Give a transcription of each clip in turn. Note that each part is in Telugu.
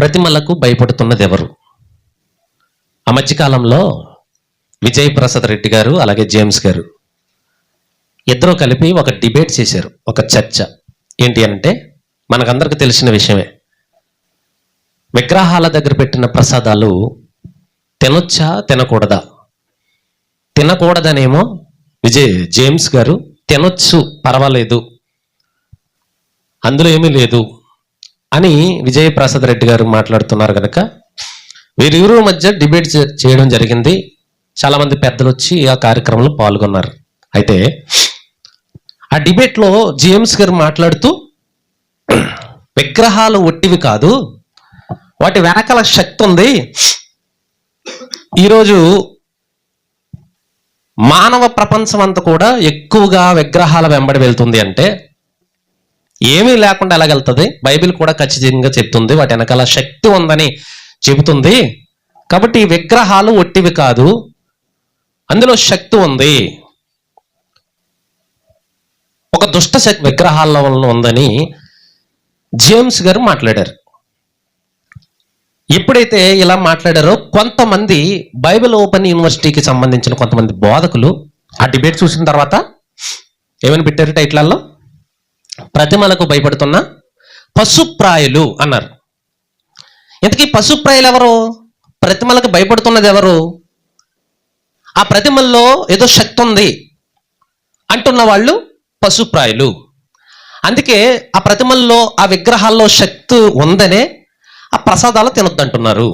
ప్రతిమలకు భయపడుతున్నది ఎవరు? ఆ మధ్యకాలంలో విజయ్ ప్రసాద్ రెడ్డి గారు అలాగే జేమ్స్ గారు ఇద్దరూ కలిపి ఒక డిబేట్ చేశారు, ఒక చర్చ. ఏంటి అంటే మనకందరికి తెలిసిన విషయమే, విగ్రహాల దగ్గర పెట్టిన ప్రసాదాలు తినొచ్చా తినకూడదా? తినకూడదనేమో జేమ్స్ గారు, తినొచ్చు పర్వాలేదు అందులో ఏమీ లేదు అని విజయ్ ప్రసాద్ రెడ్డి గారు మాట్లాడుతున్నారు కనుక వీరిరువురు మధ్య డిబేట్ చేయడం జరిగింది. చాలా మంది పెద్దలు వచ్చి ఆ కార్యక్రమంలో పాల్గొన్నారు. అయితే ఆ డిబేట్లో జేమ్స్ గారు మాట్లాడుతూ, విగ్రహాలు ఒట్టివి కాదు, వాటి వెనకాల శక్తి ఉంది. ఈరోజు మానవ ప్రపంచం అంతా కూడా ఎక్కువగా విగ్రహాల వెంబడి వెళ్తుంది అంటే ఏమీ లేకుండా ఎలాగెళ్తుంది? బైబిల్ కూడా ఖచ్చితంగా చెప్తుంది, వాటి వెనకాల శక్తి ఉందని చెబుతుంది. కాబట్టి ఈ విగ్రహాలు ఒట్టివి కాదు, అందులో శక్తి ఉంది. ఒక దుష్ట శక్తి విగ్రహాల వలన ఉందని జేమ్స్ గారు మాట్లాడారు. ఎప్పుడైతే ఇలా మాట్లాడారో కొంతమంది బైబిల్ ఓపెన్ యూనివర్సిటీకి సంబంధించిన కొంతమంది బోధకులు ఆ డిబేట్ చూసిన తర్వాత ఏమని పెట్టారు టైటిల్లో? ప్రతిమలకు భయపడుతున్న పశుప్రాయులు అన్నారు. ఇంతకీ పశుప్రాయులు ఎవరు? ప్రతిమలకు భయపడుతున్నది ఎవరు? ఆ ప్రతిమల్లో ఏదో శక్తి ఉంది అంటున్న వాళ్ళు పశుప్రాయులు. అందుకే ఆ ప్రతిమల్లో ఆ విగ్రహాల్లో శక్తి ఉందనే ఆ ప్రసాదాలు తినొద్దంటున్నారు.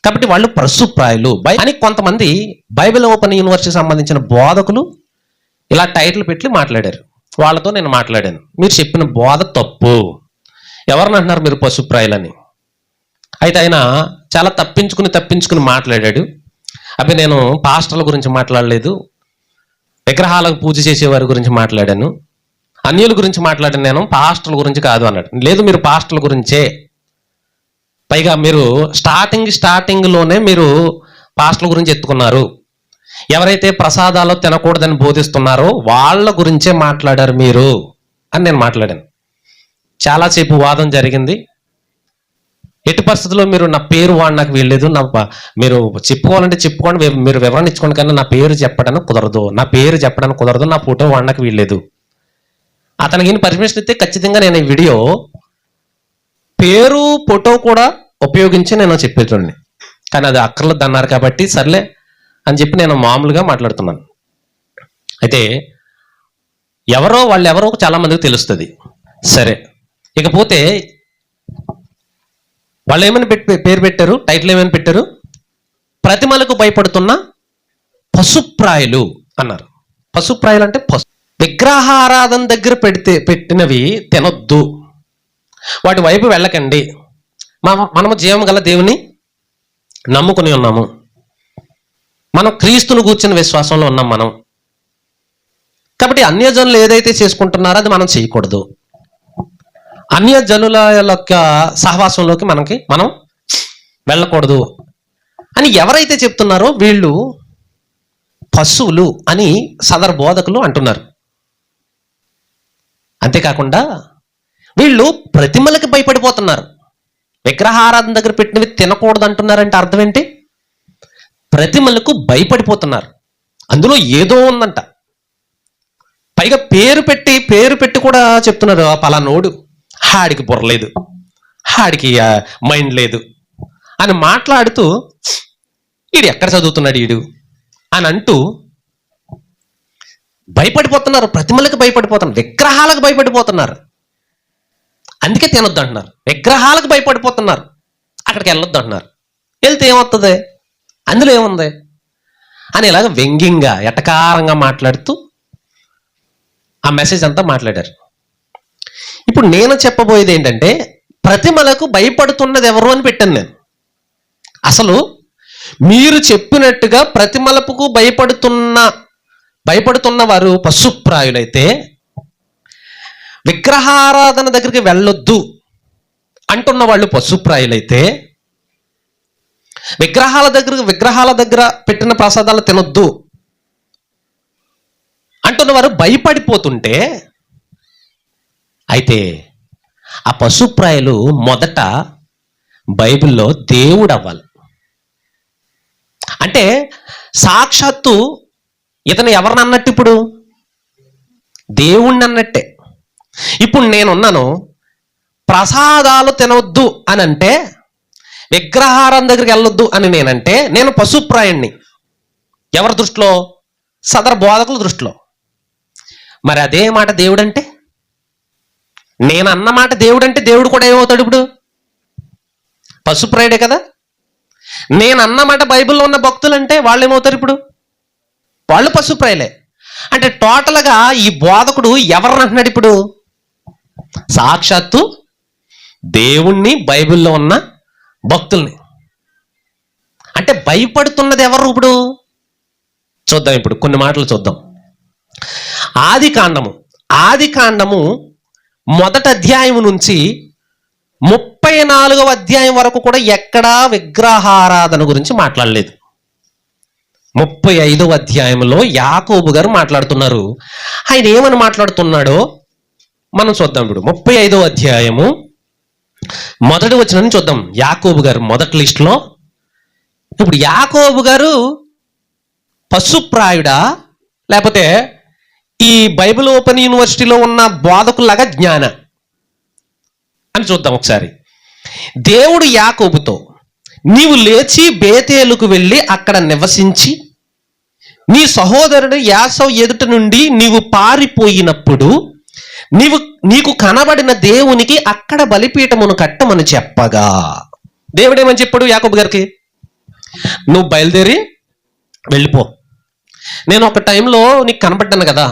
కాబట్టి వాళ్ళు పశుప్రాయులు అని కొంతమంది బైబిల్ ఓపెన్ యూనివర్సిటీకి సంబంధించిన బోధకులు ఇలా టైటిల్ పెట్టి మాట్లాడారు. వాళ్ళతో నేను మాట్లాడాను, మీరు చెప్పిన బోధ తప్పు, ఎవరిని అంటున్నారు మీరు పశుప్రాయులని? అయితే ఆయన చాలా తప్పించుకుని మాట్లాడాడు. అవి నేను పాస్టర్ల గురించి మాట్లాడలేదు, విగ్రహాలకు పూజ చేసేవారి గురించి మాట్లాడాను, అన్యుల గురించి మాట్లాడాను, నేను పాస్టర్ల గురించి కాదు అన్నాడు. లేదు, మీరు పాస్టర్ల గురించే, పైగా మీరు స్టార్టింగ్లోనే మీరు పాస్టర్ల గురించి ఎత్తుకున్నారు. ఎవరైతే ప్రసాదాలు తినకూడదని బోధిస్తున్నారో వాళ్ళ గురించే మాట్లాడారు మీరు అని నేను మాట్లాడాను. చాలాసేపు వాదం జరిగింది. ఎట్టి పరిస్థితుల్లో మీరు నా పేరు వాడడానికి వీల్లేదు, మీరు చెప్పుకోవాలంటే చెప్పుకోండి, మీరు వివరణ ఇచ్చుకోండి, కానీ నా పేరు చెప్పడానికి కుదరదు, నా ఫోటో వాడడానికి వీల్లేదు. అతనికి పర్మిషన్ ఇస్తే ఖచ్చితంగా నేను ఈ వీడియో పేరు ఫోటో కూడా ఉపయోగించి నేను చెప్పేటోడిని, కానీ అది అక్కర్లేదు అన్నారు కాబట్టి సర్లే అని చెప్పి నేను మామూలుగా మాట్లాడుతున్నాను. అయితే వాళ్ళెవరో చాలా మందికి తెలుస్తుంది. సరే, ఇకపోతే వాళ్ళు ఏమని పేరు పెట్టారు, టైటిల్ ఏమని పెట్టారు? ప్రతిమలకు భయపడుతున్న పశుప్రాయులు అన్నారు. పశుప్రాయులు అంటే విగ్రహారాధన దగ్గర పెట్టినవి తినొద్దు, వాటి వైపు వెళ్ళకండి. మనము జీవం గల దేవుని నమ్ముకుని ఉన్నాము, మనం క్రీస్తును కూర్చున్న విశ్వాసంలో ఉన్నాం మనం. కాబట్టి అన్యజనులు ఏదైతే చేసుకుంటున్నారో అది మనం చేయకూడదు. అన్యజనుల యొక్క సహవాసంలోకి మనం వెళ్ళకూడదు అని ఎవరైతే చెప్తున్నారో వీళ్ళు పశువులు అని సదరు బోధకులు అంటున్నారు. అంతేకాకుండా వీళ్ళు ప్రతిమలకి భయపడిపోతున్నారు. విగ్రహారాధన దగ్గర పెట్టినవి తినకూడదు అంటున్నారంటే అర్థం ఏంటి? ప్రతిమలకు భయపడిపోతున్నారు, అందులో ఏదో ఉందంట. పైగా పేరు పెట్టి కూడా చెప్తున్నారు, పలానోడు హాడికి బుర్రలేదు, హాడికి మైండ్ లేదు అని మాట్లాడుతూ ఈడు ఎక్కడ చదువుతున్నాడు ఈడు అని అంటూ భయపడిపోతున్నారు. ప్రతిమలకు భయపడిపోతున్నారు, విగ్రహాలకు భయపడిపోతున్నారు. అందుకే తినొద్దు అంటున్నారు. విగ్రహాలకు భయపడిపోతున్నారు, అక్కడికి వెళ్ళొద్దు అంటున్నారు. వెళ్తే ఏమవుతుంది, అందులో ఏముంది అని ఇలాగ వ్యంగ్యంగా ఎటకారంగా మాట్లాడుతూ ఆ మెసేజ్ అంతా మాట్లాడారు. ఇప్పుడు నేను చెప్పబోయేది ఏంటంటే, ప్రతిమలకు భయపడుతున్నది ఎవరు అని పెట్టాను నేను. అసలు మీరు చెప్పినట్టుగా ప్రతిమలకు భయపడుతున్న వారు పశుప్రాయులైతే, విగ్రహారాధన దగ్గరికి వెళ్ళొద్దు అంటున్న వాళ్ళు పశుప్రాయులైతే, విగ్రహాల దగ్గర పెట్టిన ప్రసాదాలు తినొద్దు అంటున్న వారు భయపడిపోతుంటే, అయితే ఆ పశుప్రాయులు మొదట బైబిల్లో దేవుడు అవ్వాలి. అంటే సాక్షాత్తు ఇతను ఎవరిని అన్నట్టు? ఇప్పుడు దేవుణ్ణి అన్నట్టే. ఇప్పుడు నేనున్నాను, ప్రసాదాలు తినవద్దు అని అంటే, విగ్రహారం దగ్గరికి వెళ్ళొద్దు అని నేనంటే, నేను పశుప్రాయుణ్ణి ఎవరి దృష్టిలో? సదర బోధకుల దృష్టిలో. మరి అదే మాట దేవుడంటే, నేను అన్న మాట దేవుడంటే దేవుడు కూడా ఏమవుతాడు? ఇప్పుడు పశుప్రాయుడే కదా. నేను అన్నమాట బైబిల్లో ఉన్న భక్తులు అంటే వాళ్ళు ఏమవుతారు? ఇప్పుడు వాళ్ళు పశుప్రాయులే. అంటే టోటల్గా ఈ బోధకుడు ఎవరిని అంటున్నాడు? ఇప్పుడు సాక్షాత్తు దేవుణ్ణి, బైబిల్లో ఉన్న భక్తుల్ని. అంటే భయపడుతున్నది ఎవరు? ఇప్పుడు చూద్దాం, ఇప్పుడు కొన్ని మాటలు చూద్దాం. ఆది కాండము 1వ అధ్యాయం నుంచి 34వ అధ్యాయం వరకు కూడా ఎక్కడా విగ్రహారాధన గురించి మాట్లాడలేదు. 35వ అధ్యాయంలో యాకోబు గారు మాట్లాడుతున్నారు. ఆయన ఏమని మాట్లాడుతున్నాడో మనం చూద్దాం. ఇప్పుడు 35వ అధ్యాయము 1వ వచనం చూద్దాం. యాకోబు గారు మొదటి లిస్టులో. ఇప్పుడు యాకోబు గారు పశుప్రాయుడా, లేకపోతే ఈ బైబిల్ ఓపెన్ యూనివర్సిటీలో ఉన్న బోధకులాగా జ్ఞాన అని చూద్దాం ఒకసారి. దేవుడు యాకోబుతో, నీవు లేచి బేతేలుకు వెళ్ళి అక్కడ నివసించి నీ సహోదరుడు యాసవ్ ఎదుట నుండి నీవు పారిపోయినప్పుడు నీకు కనబడిన దేవునికి అక్కడ బలిపీఠమును కట్టమని చెప్పగా, దేవుడేమని చెప్పాడు యాకోబు గారికి? నువ్వు బయలుదేరి వెళ్ళిపో, నేను ఒక టైంలో నీకు కనబడ్డాను కదా.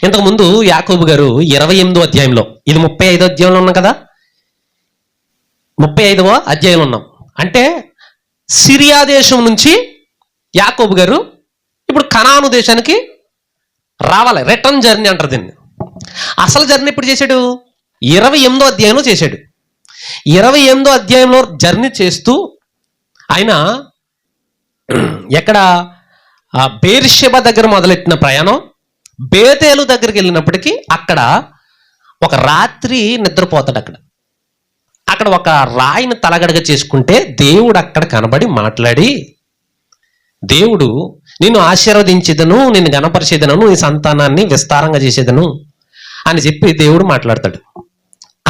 ఇంతకుముందు యాకోబు గారు 28వ అధ్యాయంలో, ఇది 35వ అధ్యాయంలో ఉన్నాం కదా, 35వ అధ్యాయంలో ఉన్నాం. అంటే సిరియా దేశం నుంచి యాకోబు గారు ఇప్పుడు కనాను దేశానికి రావాలి. రిటర్న్ జర్నీ అంటారు దీన్ని. అసలు జర్నీ ఎప్పుడు చేశాడు? 28వ అధ్యాయంలో చేశాడు. 28వ అధ్యాయంలో జర్నీ చేస్తూ ఆయన ఎక్కడ బేర్షెబా దగ్గర మొదలెట్టిన ప్రయాణం బేతేలు దగ్గరికి వెళ్ళినప్పటికీ అక్కడ ఒక రాత్రి నిద్రపోతాడు. అక్కడ ఒక రాయిని తలగడగ చేసుకుంటే దేవుడు అక్కడ కనబడి మాట్లాడి, దేవుడు నిన్ను ఆశీర్వదించేదను, నిన్ను గణపరిచేదను, నీ సంతానాన్ని విస్తారంగా చేసేదను అని చెప్పి దేవుడు మాట్లాడతాడు.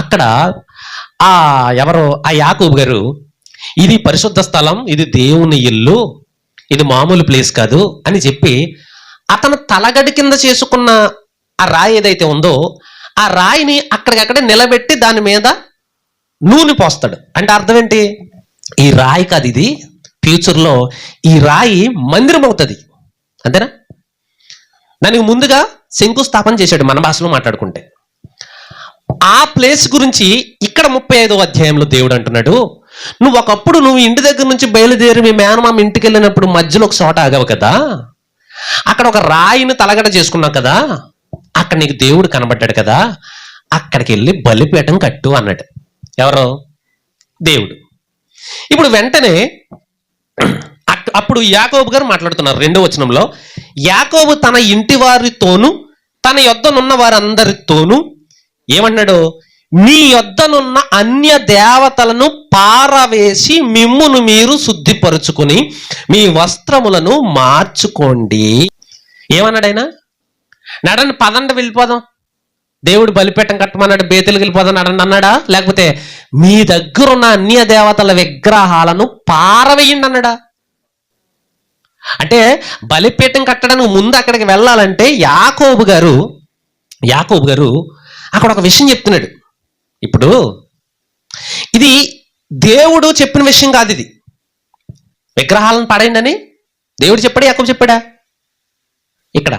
అక్కడ ఎవరో ఆ యాకోబు గారు, ఇది పరిశుద్ధ స్థలం, ఇది దేవుని ఇల్లు, ఇది మామూలు ప్లేస్ కాదు అని చెప్పి అతను తలగడి కింద చేసుకున్న ఆ రాయి ఏదైతే ఉందో ఆ రాయిని అక్కడికక్కడే నిలబెట్టి దాని మీద నూనె పోస్తాడు. అంటే అర్థం ఏంటి? ఈ రాయి కాదు, ఇది ఫ్యూచర్లో ఈ రాయి మందిరం అవుతుంది. అంతేనా? దానికి ముందుగా శంకుస్థాపన చేశాడు, మన భాషలో మాట్లాడుకుంటే. ఆ ప్లేస్ గురించి ఇక్కడ 35వ అధ్యాయంలో దేవుడు అంటున్నాడు, నువ్వు ఒకప్పుడు నువ్వు ఇంటి దగ్గర నుంచి బయలుదేరి మీ మేనమామ ఇంటికి వెళ్ళినప్పుడు మధ్యలో ఒక చోట ఆగావు కదా, అక్కడ ఒక రాయిని తలగడ చేసుకున్నావు కదా, అక్కడ నీకు దేవుడు కనబడ్డాడు కదా, అక్కడికి వెళ్ళి బలిపీఠం కట్టు అన్నాడు. ఎవరు? దేవుడు. ఇప్పుడు వెంటనే అప్పుడు యాకోబు గారు మాట్లాడుతున్నారు 2వ వచనంలో. యాకోబు తన ఇంటి వారితోనూ తన యొద్దనున్న వారందరితోనూ ఏమన్నాడు? మీ యొద్దనున్న అన్య దేవతలను పారవేసి మిమ్మును మీరు శుద్ధిపరుచుకుని మీ వస్త్రములను మార్చుకోండి. ఏమన్నాడు ఆయన? నడండి, పదండి, వెళ్ళిపోదాం, దేవుడు బలిపీఠం కట్టమన్నాడు, బేతెలకు వెళ్ళిపోదాం నడండి అన్నాడా? లేకపోతే మీ దగ్గర ఉన్న అన్య దేవతల విగ్రహాలను పారవేయండి అన్నాడా? అంటే బలిపీఠం కట్టడానికి ముందు అక్కడికి వెళ్ళాలంటే యాకోబు గారు అక్కడ ఒక విషయం చెప్తున్నాడు. ఇప్పుడు ఇది దేవుడు చెప్పిన విషయం కాదు, ఇది విగ్రహాలను పడేయండి అని దేవుడు చెప్పాడు, యాకోబు చెప్పాడా? ఇక్కడ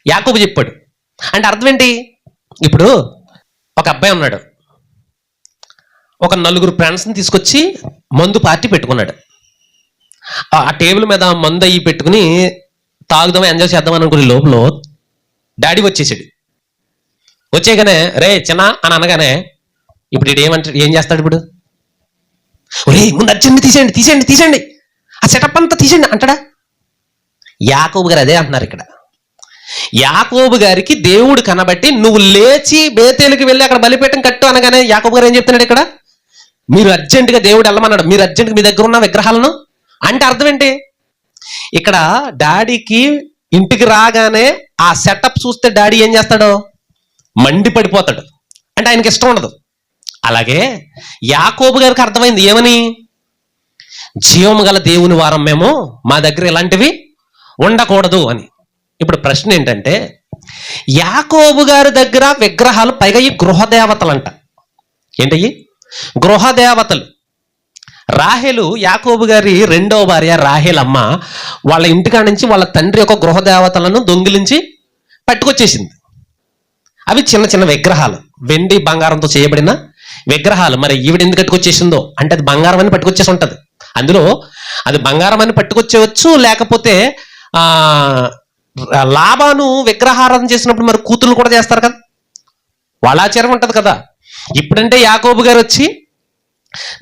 యాకోబు చెప్పాడు. అంటే అర్థం ఏంటి? ఇప్పుడు ఒక అబ్బాయి ఉన్నాడు, ఒక 4 ఫ్రెండ్స్ని తీసుకొచ్చి మందు పార్టీ పెట్టుకున్నాడు. ఆ టేబుల్ మీద మందు అయ్యి పెట్టుకుని తాగుదాం, ఎంజాయ్ చేద్దాం అనుకునే లోపల డాడీ వచ్చేసాడు. వచ్చేగానే రే చిన్న అని అనగానే ఇప్పుడు ఏం చేస్తాడు? ఇప్పుడు ఒరే ముందు అర్జెంట్ తీసేయండి, ఆ సెటప్ అంతా తీసేయండి అంటాడా? యాకోబు గారు అదే అంటున్నారు ఇక్కడ. యాకోబు గారికి దేవుడు కనబట్టి నువ్వు లేచి బేతేలుకి వెళ్ళి అక్కడ బలిపీఠం కట్టు అనగానే యాకోబు గారు ఏం చెప్తున్నాడు ఇక్కడ? మీరు అర్జెంటుగా దేవుడు వెళ్ళమన్నాడు, మీరు అర్జెంటుగా మీ దగ్గర ఉన్న విగ్రహాలను అంటే అర్థం ఏంటి? ఇక్కడ డాడీకి ఇంటికి రాగానే ఆ సెటప్ చూస్తే డాడీ ఏం చేస్తాడు? మండి పడిపోతాడు. అంటే ఆయనకి ఇష్టం ఉండదు. అలాగే యాకోబు గారికి అర్థమైంది ఏమని? జీవము గల దేవుని వారం మేము, మా దగ్గర ఇలాంటివి ఉండకూడదు అని. ఇప్పుడు ప్రశ్న ఏంటంటే, యాకోబు గారి దగ్గర విగ్రహాలు, పైగా ఈ గృహదేవతలంట. ఏంటయ్యి? గృహదేవతలు. రాహేలు యాకోబు గారి రెండవ భార్య రాహేలమ్మ వాళ్ళ ఇంటికాడ నుంచి వాళ్ళ తండ్రి యొక్క గృహదేవతలను దొంగిలించి పట్టుకొచ్చేసింది. అవి చిన్న చిన్న విగ్రహాలు, వెండి బంగారంతో చేయబడిన విగ్రహాలు. మరి ఈవిడ ఎందుకు పట్టుకొచ్చేసిందో అంటే అది బంగారం అని పట్టుకొచ్చేసి ఉంటుంది. అందులో అది బంగారం అని పట్టుకొచ్చేవచ్చు, లేకపోతే లాభాను విగ్రహారాధన చేసినప్పుడు మరి కూతురు కూడా చేస్తారు కదా, వాళ్ళ ఆచారం ఉంటుంది కదా. ఇప్పుడంటే యాకోబు గారు వచ్చి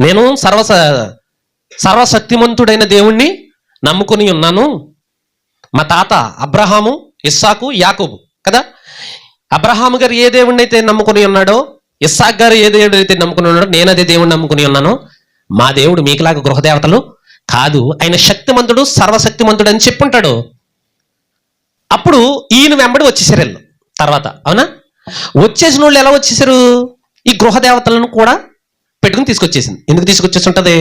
నేను సర్వశక్తిమంతుడైన దేవుణ్ణి నమ్ముకుని ఉన్నాను, మా తాత అబ్రహాము, ఇస్సాకు, యాకోబు కదా. అబ్రహాము గారు ఏ దేవుణ్ణి అయితే నమ్ముకుని ఉన్నాడో, ఇస్సాక్ గారు ఏ దేవుడు అయితే నమ్ముకుని ఉన్నాడో, నేను అదే దేవుణ్ణి నమ్ముకుని ఉన్నాను. మా దేవుడు మీకులాగా గృహదేవతలు కాదు, ఆయన శక్తిమంతుడు, సర్వశక్తిమంతుడు అని చెప్పుంటాడు. అప్పుడు ఈయన వెంబడి వచ్చేసారు వీళ్ళు తర్వాత. అవునా? వచ్చేసిన వాళ్ళు ఎలా వచ్చేసారు? ఈ గృహదేవతలను కూడా పెట్టుకుని తీసుకొచ్చేసింది. ఎందుకు తీసుకొచ్చేసి ఉంటుంది?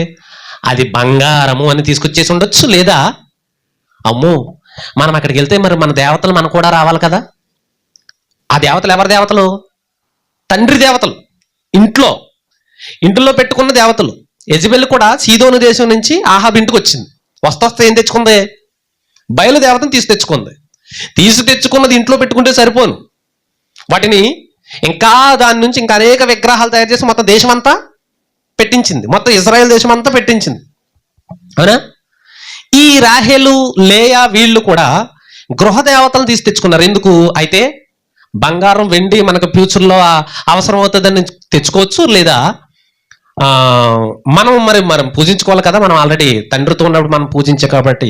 అది బంగారము అని తీసుకొచ్చేసి ఉండొచ్చు, లేదా అమ్మో మనం అక్కడికి వెళ్తే మరి మన దేవతలు మనకు కూడా రావాలి కదా. ఆ దేవతలు ఎవరి దేవతలు? తండ్రి దేవతలు. ఇంట్లో పెట్టుకున్న దేవతలు. యెజబెల్ కూడా సీదోను దేశం నుంచి ఆహాబు ఇంటికి వచ్చింది. వస్తా ఏం తెచ్చుకుంది? బయలు దేవతను తెచ్చుకుంది. తెచ్చుకున్నది ఇంట్లో పెట్టుకుంటే సరిపోను, వాటిని ఇంకా దాని నుంచి ఇంకా అనేక విగ్రహాలు తయారు చేసి మొత్తం దేశం అంతా పెట్టించింది, మొత్తం ఇజ్రాయెల్ దేశం అంతా పెట్టించింది. అవునా? ఈ రాహేలు, లేయా వీళ్ళు కూడా గృహదేవతలను తెచ్చుకున్నారు. ఎందుకు? అయితే బంగారం, వెండి మనకు ఫ్యూచర్లో అవసరం అవుతుందని తెచ్చుకోవచ్చు, లేదా మనం పూజించుకోవాలి కదా. మనం ఆల్రెడీ తండ్రితో ఉన్నప్పుడు మనం పూజించే కాబట్టి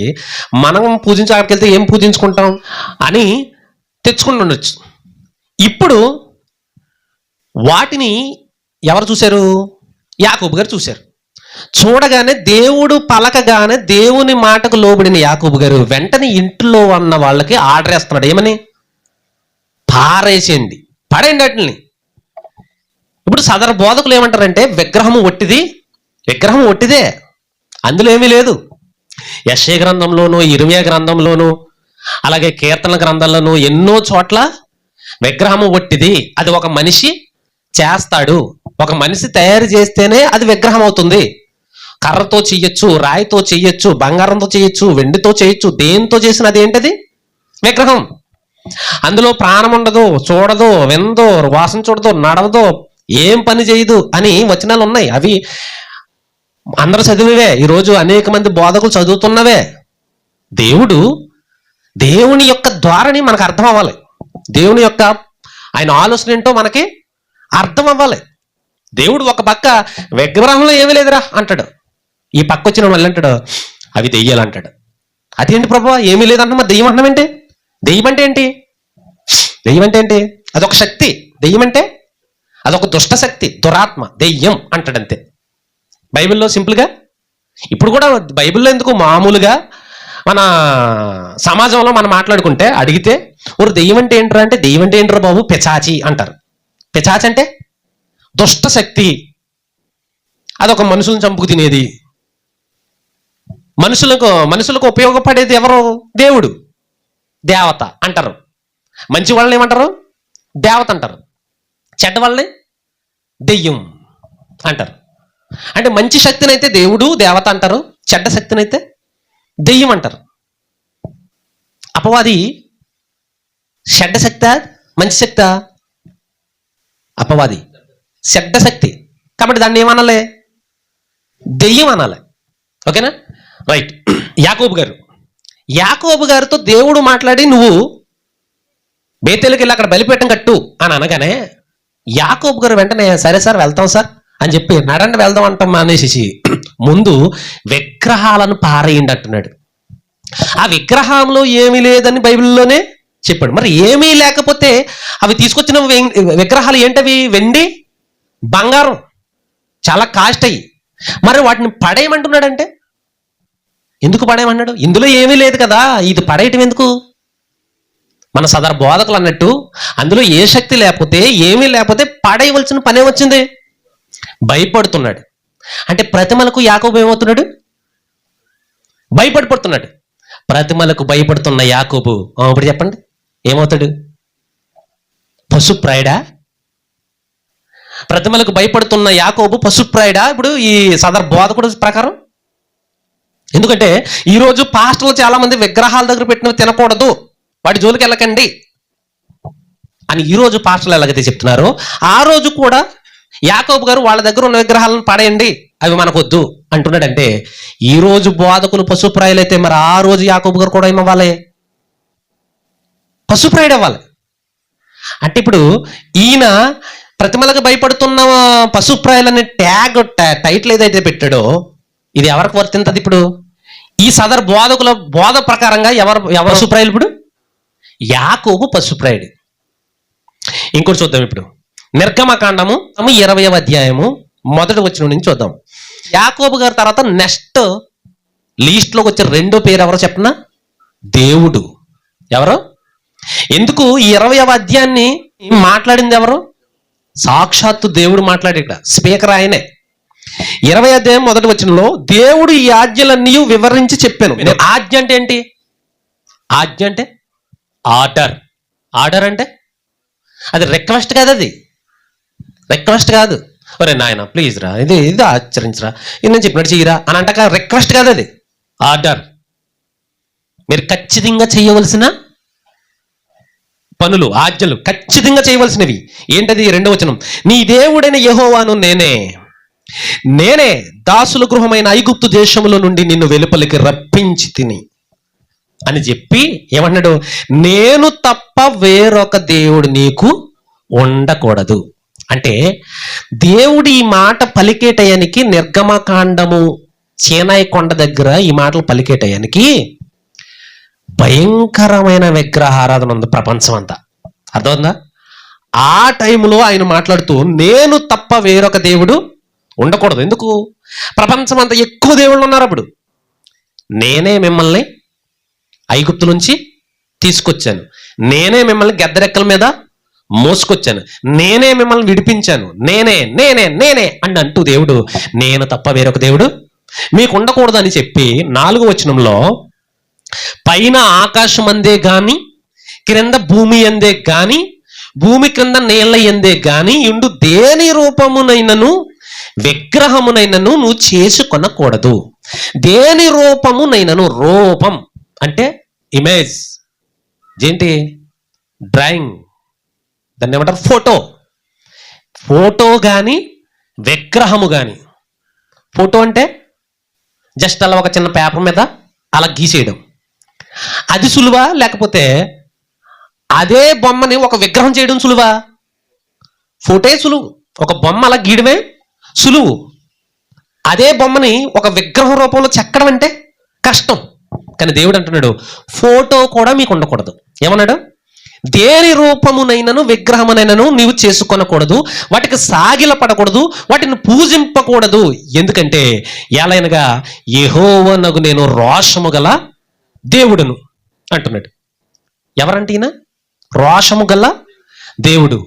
మనం పూజించడానికి వెళ్తే ఏం పూజించుకుంటాం అని తెచ్చుకుని ఉండొచ్చు. ఇప్పుడు వాటిని ఎవరు చూశారు? యాకోబు గారు చూశారు. చూడగానే దేవుడు పలకగానే దేవుని మాటకు లోబడిన యాకోబు గారు వెంటనే ఇంట్లో ఉన్న వాళ్ళకి ఆర్డర్ వేస్తున్నాడు. ఏమని? పారేసేయండి, పడేయండి వాటిని. ఇప్పుడు సదరు బోధకులు ఏమంటారంటే విగ్రహం ఒట్టిదే, అందులో ఏమీ లేదు. యెషయా గ్రంథంలోనూ, ఇర్మీయా గ్రంథంలోనూ, అలాగే కీర్తన గ్రంథంలోనూ ఎన్నో చోట్ల విగ్రహము ఒట్టిది, అది ఒక మనిషి చేస్తాడు, ఒక మనిషి తయారు చేస్తేనే అది విగ్రహం అవుతుంది. కర్రతో చెయ్యొచ్చు, రాయితో చెయ్యొచ్చు, బంగారంతో చేయొచ్చు, వెండితో చేయొచ్చు, దేంతో చేసిన అది ఏంటది? విగ్రహం. అందులో ప్రాణం ఉండదు, చూడదు, విందో, వాసన చూడదు, నడవదో, ఏం పని చేయదు అని వచనాలు ఉన్నాయి. అవి అందరూ చదివేవే, ఈరోజు అనేక మంది బోధకులు చదువుతున్నవే. దేవుని యొక్క ద్వారాని మనకు అర్థం అవ్వాలి. దేవుని యొక్క ఆయన ఆలోచన ఏంటో మనకి అర్థం అవ్వాలి. దేవుడు ఒక పక్క విగ్రహంలో ఏమీ లేదురా అంటాడు, ఈ పక్క వచ్చిన వాళ్ళు అంటాడు అవి దెయ్యాలు అంటాడు. అదేంటి ప్రభు ఏమీ లేదంటే మరి దెయ్యం అంటాం ఏంటి? దెయ్యం అంటే ఏంటి? అదొక శక్తి. దెయ్యం అంటే అదొక దుష్ట శక్తి, దురాత్మ, దెయ్యం అంటాడంతే. బైబిల్లో సింపుల్గా. ఇప్పుడు కూడా బైబిల్లో ఎందుకు, మామూలుగా మన సమాజంలో మనం మాట్లాడుకుంటే అడిగితే ఒక దెయ్యం అంటే ఏంట్రా అంటే, దెయ్యం అంటే ఏంట్రా బాబు, పిచాచి అంటారు. పిచాచి అంటే దుష్ట శక్తి, అదొక మనుషులను చంపుకు తినేది. మనుషులకు ఉపయోగపడేది ఎవరు? దేవుడు, దేవత అంటారు. మంచి వాళ్ళని ఏమంటారు? దేవత అంటారు. చెడ్డ వాళ్ళని దెయ్యం అంటారు. అంటే మంచి శక్తిని అయితే దేవుడు, దేవత అంటారు, చెడ్డ శక్తిని అయితే దెయ్యం అంటారు. అపవాది చెడ్డ శక్తా, మంచి శక్తా? అపవాది చెడ్డ శక్తి, కాబట్టి దాన్ని ఏమనాలి? దెయ్యం అనాలి. ఓకేనా? రైట్. యాకోబు గారితో దేవుడు మాట్లాడి నువ్వు బేతేలుకి వెళ్ళి అక్కడ బలిపీఠం కట్టు అని అనగానే యాకోబు గారు వెంటనే సరే సార్ వెళ్తాం సార్ అని చెప్పి నడండి వెళ్దాం అంటాం అనేసి ముందు విగ్రహాలను పారేయండి అంటున్నాడు. ఆ విగ్రహంలో ఏమీ లేదని బైబిల్లోనే చెప్పాడు. మరి ఏమీ లేకపోతే అవి తీసుకొచ్చిన విగ్రహాలు ఏంటవి? వెండి, బంగారం. చాలా కాస్ట్ అయ్యి. మరి వాటిని పడేయమంటున్నాడంటే ఎందుకు పడేయమన్నాడు? ఇందులో ఏమీ లేదు కదా, ఇది పడేయటం ఎందుకు? మన సదరు బోధకులు అన్నట్టు అందులో ఏ శక్తి లేకపోతే ఏమీ లేకపోతే పడేయవలసిన పనే వచ్చింది. భయపడుతున్నాడు అంటే ప్రతిమలకు యాకోబు ఏమవుతున్నాడు? భయపడిపడుతున్నాడు. ప్రతిమలకు భయపడుతున్న యాకోబు ఇప్పుడు చెప్పండి ఏమవుతాడు? పశుప్రాయుడా? ప్రతిమలకు భయపడుతున్న యాకోబు పశుప్రాయుడా ఇప్పుడు ఈ సదరు బోధకుడు ప్రకారం? ఎందుకంటే ఈరోజు పాస్టర్లు చాలా మంది విగ్రహాల దగ్గర పెట్టినవి తినకూడదు, వాటి జోలికి వెళ్ళకండి అని ఈరోజు పాస్టర్లు ఎలాగైతే చెప్తున్నారో, ఆ రోజు కూడా యాకోబు గారు వాళ్ళ దగ్గర ఉన్న విగ్రహాలను పడేయండి, అవి మనకొద్దు అంటున్నాడంటే, ఈ రోజు బోధకులు పశుప్రాయులైతే మరి ఆ రోజు యాకోబు గారు కూడా ఏమవ్వాలి? పశుప్రాయుడు అవ్వాలి. అంటే ఇప్పుడు ఈయన ప్రతిమలకు భయపడుతున్న పశుప్రాయులనే టైటిల్ ఏదైతే పెట్టాడో ఇది ఎవరికి వర్తింతది? ఇప్పుడు ఈ సదరు బోధకుల బోధ ప్రకారంగా ఎవరు పశుప్రాయులు? ఇప్పుడు యాకోబు పశుప్రాయుడు. ఇంకోటి చూద్దాం ఇప్పుడు, నిర్గమకాండము 20వ అధ్యాయము 1వ వచనం నుంచి చూద్దాం. యాకోబు గారి తర్వాత నెక్స్ట్ లీస్ట్లోకి వచ్చే రెండో పేరు ఎవరో చెప్పనా? దేవుడు. ఎవరు? ఎందుకు ఈ 20వ అధ్యాయాన్ని మాట్లాడింది ఎవరు? సాక్షాత్తు దేవుడు మాట్లాడి, ఇక్కడ స్పీకర్ ఆయనే. 20వ అధ్యాయం 1వ వచనంలో దేవుడు ఈ ఆజ్ఞలన్నీ వివరించి చెప్పాను. ఆజ్ఞ అంటే ఏంటి? ఆజ్ఞ అంటే ఆర్డర్. ఆర్డర్ అంటే అది రిక్వెస్ట్ కాదు, అది రిక్వెస్ట్ కాదు. ఒరే నాయన ప్లీజ్ రా, ఇది ఆచరించరా, ఇది నేను చెప్పినట్టు చెయ్యరా అని అంట. రిక్వెస్ట్ కాదు, అది ఆర్డర్. మీరు ఖచ్చితంగా చేయవలసిన పనులు, ఆజ్ఞలు ఖచ్చితంగా చేయవలసినవి. ఏంటది? 2వ వచనం, నీ దేవుడైన యెహోవాను నేనే దాసుల గృహమైన ఐగుప్తు దేశములో నుండి నిన్ను వెలుపలికి రప్పించి తిని అని చెప్పి ఏమన్నాడు? నేను తప్ప వేరొక దేవుడు నీకు ఉండకూడదు. అంటే దేవుడు ఈ మాట పలికేటయానికి, నిర్గమకాండము సీనాయి కొండ దగ్గర ఈ మాటలు పలికేటయానికి భయంకరమైన విగ్రహారాధన ఉంది ప్రపంచం అంతా. అర్థమైందా? ఆ టైంలో ఆయన మాట్లాడుతూ నేను తప్ప వేరొక దేవుడు ఉండకూడదు. ఎందుకు? ప్రపంచం అంతా ఎక్కువ దేవుళ్ళు ఉన్నారు. అప్పుడు నేనే మిమ్మల్ని ఐగుప్తు నుంచి తీసుకొచ్చాను, నేనే మిమ్మల్ని గద్దరెక్కల మీద మోసుకొచ్చాను, నేనే మిమ్మల్ని విడిపించాను, నేనే నేనే నేనే అని అంటూ దేవుడు నేను తప్ప వేరొక దేవుడు మీకు ఉండకూడదు అని చెప్పి 4వ వచనంలో పైన ఆకాశం అందే గాని క్రింద భూమి అందే గాని భూమి క్రింద నీళ్ళ ఎందే గాని ఇండు దేని రూపమునైనను విగ్రహమునైనను నువ్వు చేసుకొనకూడదు. దేని రూపమునైనను, రూపం అంటే ఇమేజ్, ఏంటి? డ్రాయింగ్, దాన్ని ఏమంటారు? ఫోటో కానీ విగ్రహము కానీ. ఫోటో అంటే జస్ట్ అలా ఒక చిన్న పేపర్ మీద అలా గీసేయడం, అది సులువా? లేకపోతే అదే బొమ్మని ఒక విగ్రహం చేయడం సులువా? ఫోటో సులువు, ఒక బొమ్మ అలా గీయడమే సులువు. అదే బొమ్మని ఒక విగ్రహం రూపంలో చెక్కడం అంటే కష్టం. కానీ దేవుడు అంటున్నాడు ఫోటో కూడా మీకు ఉండకూడదు. ఏమన్నాడు? దేని రూపమునైనను విగ్రహమునైనను నీవు చేసుకొనకూడదు, వాటికి సాగిలపడకూడదు, వాటిని పూజింపకూడదు. ఎందుకంటే ఎలాగనగా యెహోవానగు నేను రోషము గల దేవుడును అంటున్నాడు. ఎవరంటే ఈయన? రోషము గల దేవుడు.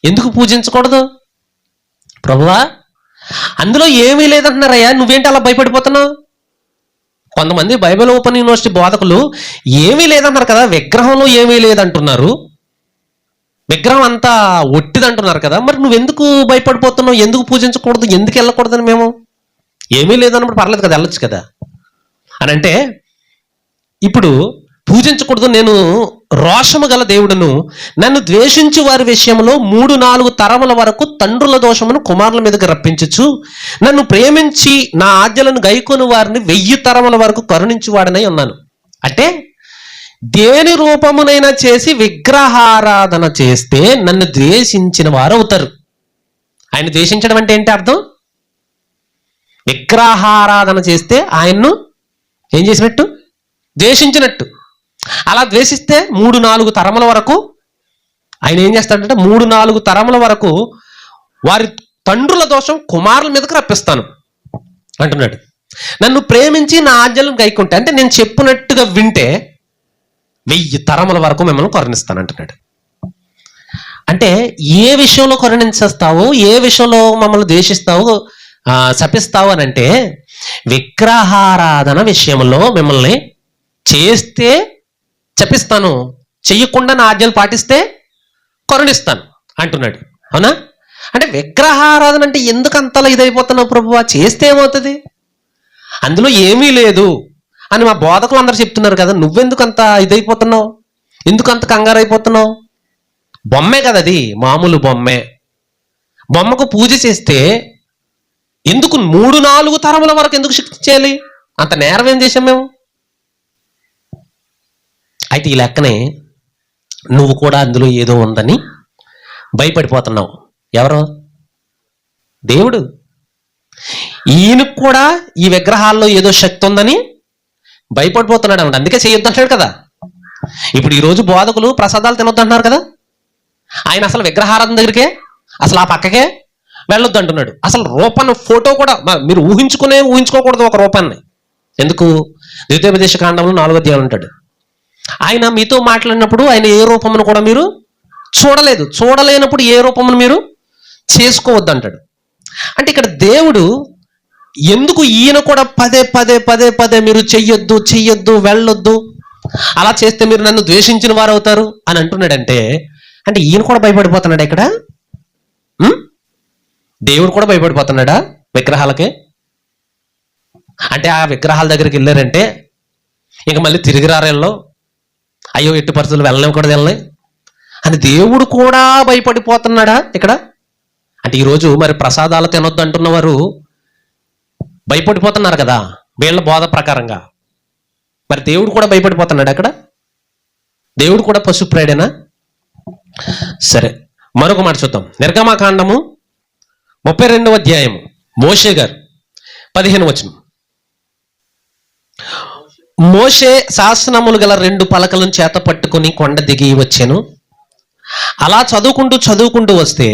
ఎందుకు పూజించకూడదు? ప్రభువా అందులో ఏమీ లేదంటున్నారయ్యా, నువ్వేంటి అలా భయపడిపోతున్నావు? కొంతమంది బైబిల్ ఓపెన్ యూనివర్సిటీ బోధకులు ఏమీ లేదన్నారు కదా, విగ్రహంలో ఏమీ లేదంటున్నారు, విగ్రహం అంతా ఒట్టిదంటున్నారు కదా, మరి నువ్వెందుకు భయపడిపోతున్నావు? ఎందుకు పూజించకూడదు, ఎందుకు వెళ్ళకూడదని? మేము ఏమీ లేదన్నప్పుడు పర్లేదు కదా, వెళ్ళొచ్చు కదా అని అంటే, ఇప్పుడు పూజించకూడదు, నేను రోషము గల దేవుడును, నన్ను ద్వేషించు వారి విషయంలో 3-4 తరముల వరకు తండ్రుల దోషమును కుమారుల మీదకి రప్పించచ్చు, నన్ను ప్రేమించి నా ఆజ్ఞలను గైకొని వారిని 1000 తరముల వరకు కరుణించువాడనై ఉన్నాను. అంటే దేని రూపమునైనా చేసి విగ్రహారాధన చేస్తే నన్ను ద్వేషించిన వారు అవుతారు. ఆయన ద్వేషించడం అంటే ఏంటి అర్థం? విగ్రహారాధన చేస్తే ఆయన్ను ఏం చేసినట్టు? ద్వేషించినట్టు. అలా ద్వేషిస్తే 3-4 తరముల వరకు ఆయన ఏం చేస్తాడంటే 3-4 తరముల వరకు వారి తండ్రుల దోషం కుమారుల మీదకి రప్పిస్తాను అంటున్నాడు. నన్ను ప్రేమించి నా ఆజ్ఞలను గైకుంటే, అంటే నేను చెప్పినట్టుగా వింటే 1000 తరముల వరకు మిమ్మల్ని కరుణిస్తాను అంటున్నాడు. అంటే ఏ విషయంలో కరుణించేస్తావు, ఏ విషయంలో మమ్మల్ని ద్వేషిస్తావు, శపిస్తావు అని అంటే, విగ్రహారాధన విషయంలో మిమ్మల్ని చేస్తే శపిస్తాను, చెయ్యకుండా నా ఆజ్ఞలు పాటిస్తే కరుణిస్తాను అంటున్నాడు. అవునా? అంటే విగ్రహారాధన అంటే ఎందుకు అంతలా ఇదైపోతున్నావు ప్రభువా, చేస్తే ఏమవుతుంది, అందులో ఏమీ లేదు అని మా బోధకులు అందరూ చెప్తున్నారు కదా, నువ్వెందుకు అంత ఇదైపోతున్నావు, ఎందుకు అంత కంగారు అయిపోతున్నావు? బొమ్మే కదా అది, మామూలు బొమ్మే. బొమ్మకు పూజ చేస్తే ఎందుకు 3-4 తరముల వరకు ఎందుకు శిక్షించాలి? అంత నేరం ఏం చేశాం మేము? అయితే ఈ లెక్కనే నువ్వు కూడా అందులో ఏదో ఉందని భయపడిపోతున్నావు. ఎవరు? దేవుడు. ఈయనకు కూడా ఈ విగ్రహాల్లో ఏదో శక్తి ఉందని భయపడిపోతున్నాడు అన్నమాట. అందుకే చేయొద్దు అంటాడు కదా. ఇప్పుడు ఈరోజు బోధకులు ప్రసాదాలు తినొద్దు అంటున్నారు కదా, ఆయన అసలు విగ్రహారాధన దగ్గరికే, అసలు ఆ పక్కకే వెళ్ళొద్దు అంటున్నాడు. అసలు రూపాన్ని ఫోటో కూడా మీరు ఊహించుకోకూడదు ఒక రూపాన్ని. ఎందుకు? ద్వితీయోపదేశ కాండంలో 4వ అధ్యాయం ఉంటాడు. ఆయన మీతో మాట్లాడినప్పుడు ఆయన ఏ రూపమును కూడా మీరు చూడలేదు, చూడలేనప్పుడు ఏ రూపమును మీరు చేసుకోవద్దు అంటాడు. అంటే ఇక్కడ దేవుడు ఎందుకు ఈయన కూడా పదే మీరు చెయ్యొద్దు వెళ్ళొద్దు, అలా చేస్తే మీరు నన్ను ద్వేషించిన వారు అవుతారు అని అంటున్నాడంటే, అంటే ఈయన కూడా భయపడిపోతున్నాడా ఇక్కడ? దేవుడు కూడా భయపడిపోతున్నాడా విగ్రహాలకే? అంటే ఆ విగ్రహాల దగ్గరికి వెళ్ళారంటే ఇక మళ్ళీ తిరిగి రారేళ్ళలో, అయ్యో ఎట్టి పరిస్థితులు వెళ్ళలేం అని దేవుడు కూడా భయపడిపోతున్నాడా ఇక్కడ? అంటే ఈరోజు మరి ప్రసాదాలు తినొద్దు అంటున్నవారు భయపడిపోతున్నారు కదా వీళ్ళ బోధ ప్రకారంగా. మరి దేవుడు కూడా భయపడిపోతున్నాడు అక్కడ? దేవుడు కూడా పశుప్రాయుడేనా? సరే, మరొక మాట చూద్దాం. నిర్గమకాండము 32వ అధ్యాయము, మోషే గారు 15వ వచనం. మోషే శాసనములు గల 2 పలకలను చేత పట్టుకుని కొండ దిగి వచ్చాను. అలా చదువుకుంటూ వస్తే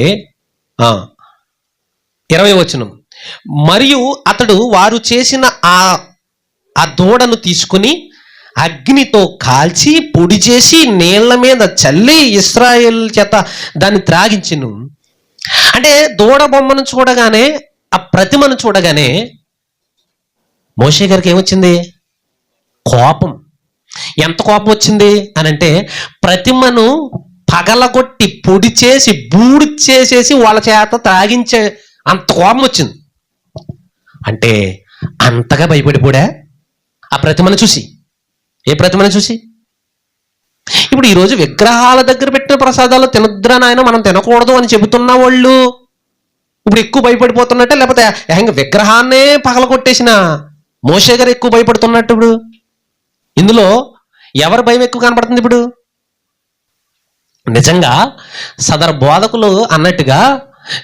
20వ వచనం, మరియు అతడు వారు చేసిన ఆ దూడను తీసుకుని అగ్నితో కాల్చి పొడి చేసి నీళ్ల మీద చల్లి ఇశ్రాయేల్ చేత దాన్ని త్రాగించెను. అంటే దూడ బొమ్మను చూడగానే, ఆ ప్రతిమను చూడగానే మోషే గారికి ఏమొచ్చింది? కోపం. ఎంత కోపం వచ్చింది అని అంటే, ప్రతిమను పగలగొట్టి పొడి చేసి బూడి చేసేసి వాళ్ళ చేత త్రాగించే అంత కోపం వచ్చింది. అంటే అంతగా భయపడిపోడా ఆ ప్రతిమను చూసి? ఏ ప్రతిమను చూసి? ఇప్పుడు ఈరోజు విగ్రహాల దగ్గర పెట్టిన ప్రసాదాలు తినొద్దురా నాయన, మనం తినకూడదు అని చెబుతున్న వాళ్ళు ఇప్పుడు ఎక్కువ భయపడిపోతున్నట్టే, లేకపోతే ఏకంగా విగ్రహాన్నే పగలగొట్టేసిన మోషే గారు ఎక్కువ భయపడుతున్నట్టు? ఇప్పుడు ఇందులో ఎవరి భయం ఎక్కువ కనపడుతుంది? ఇప్పుడు నిజంగా సదరు బోధకులు అన్నట్టుగా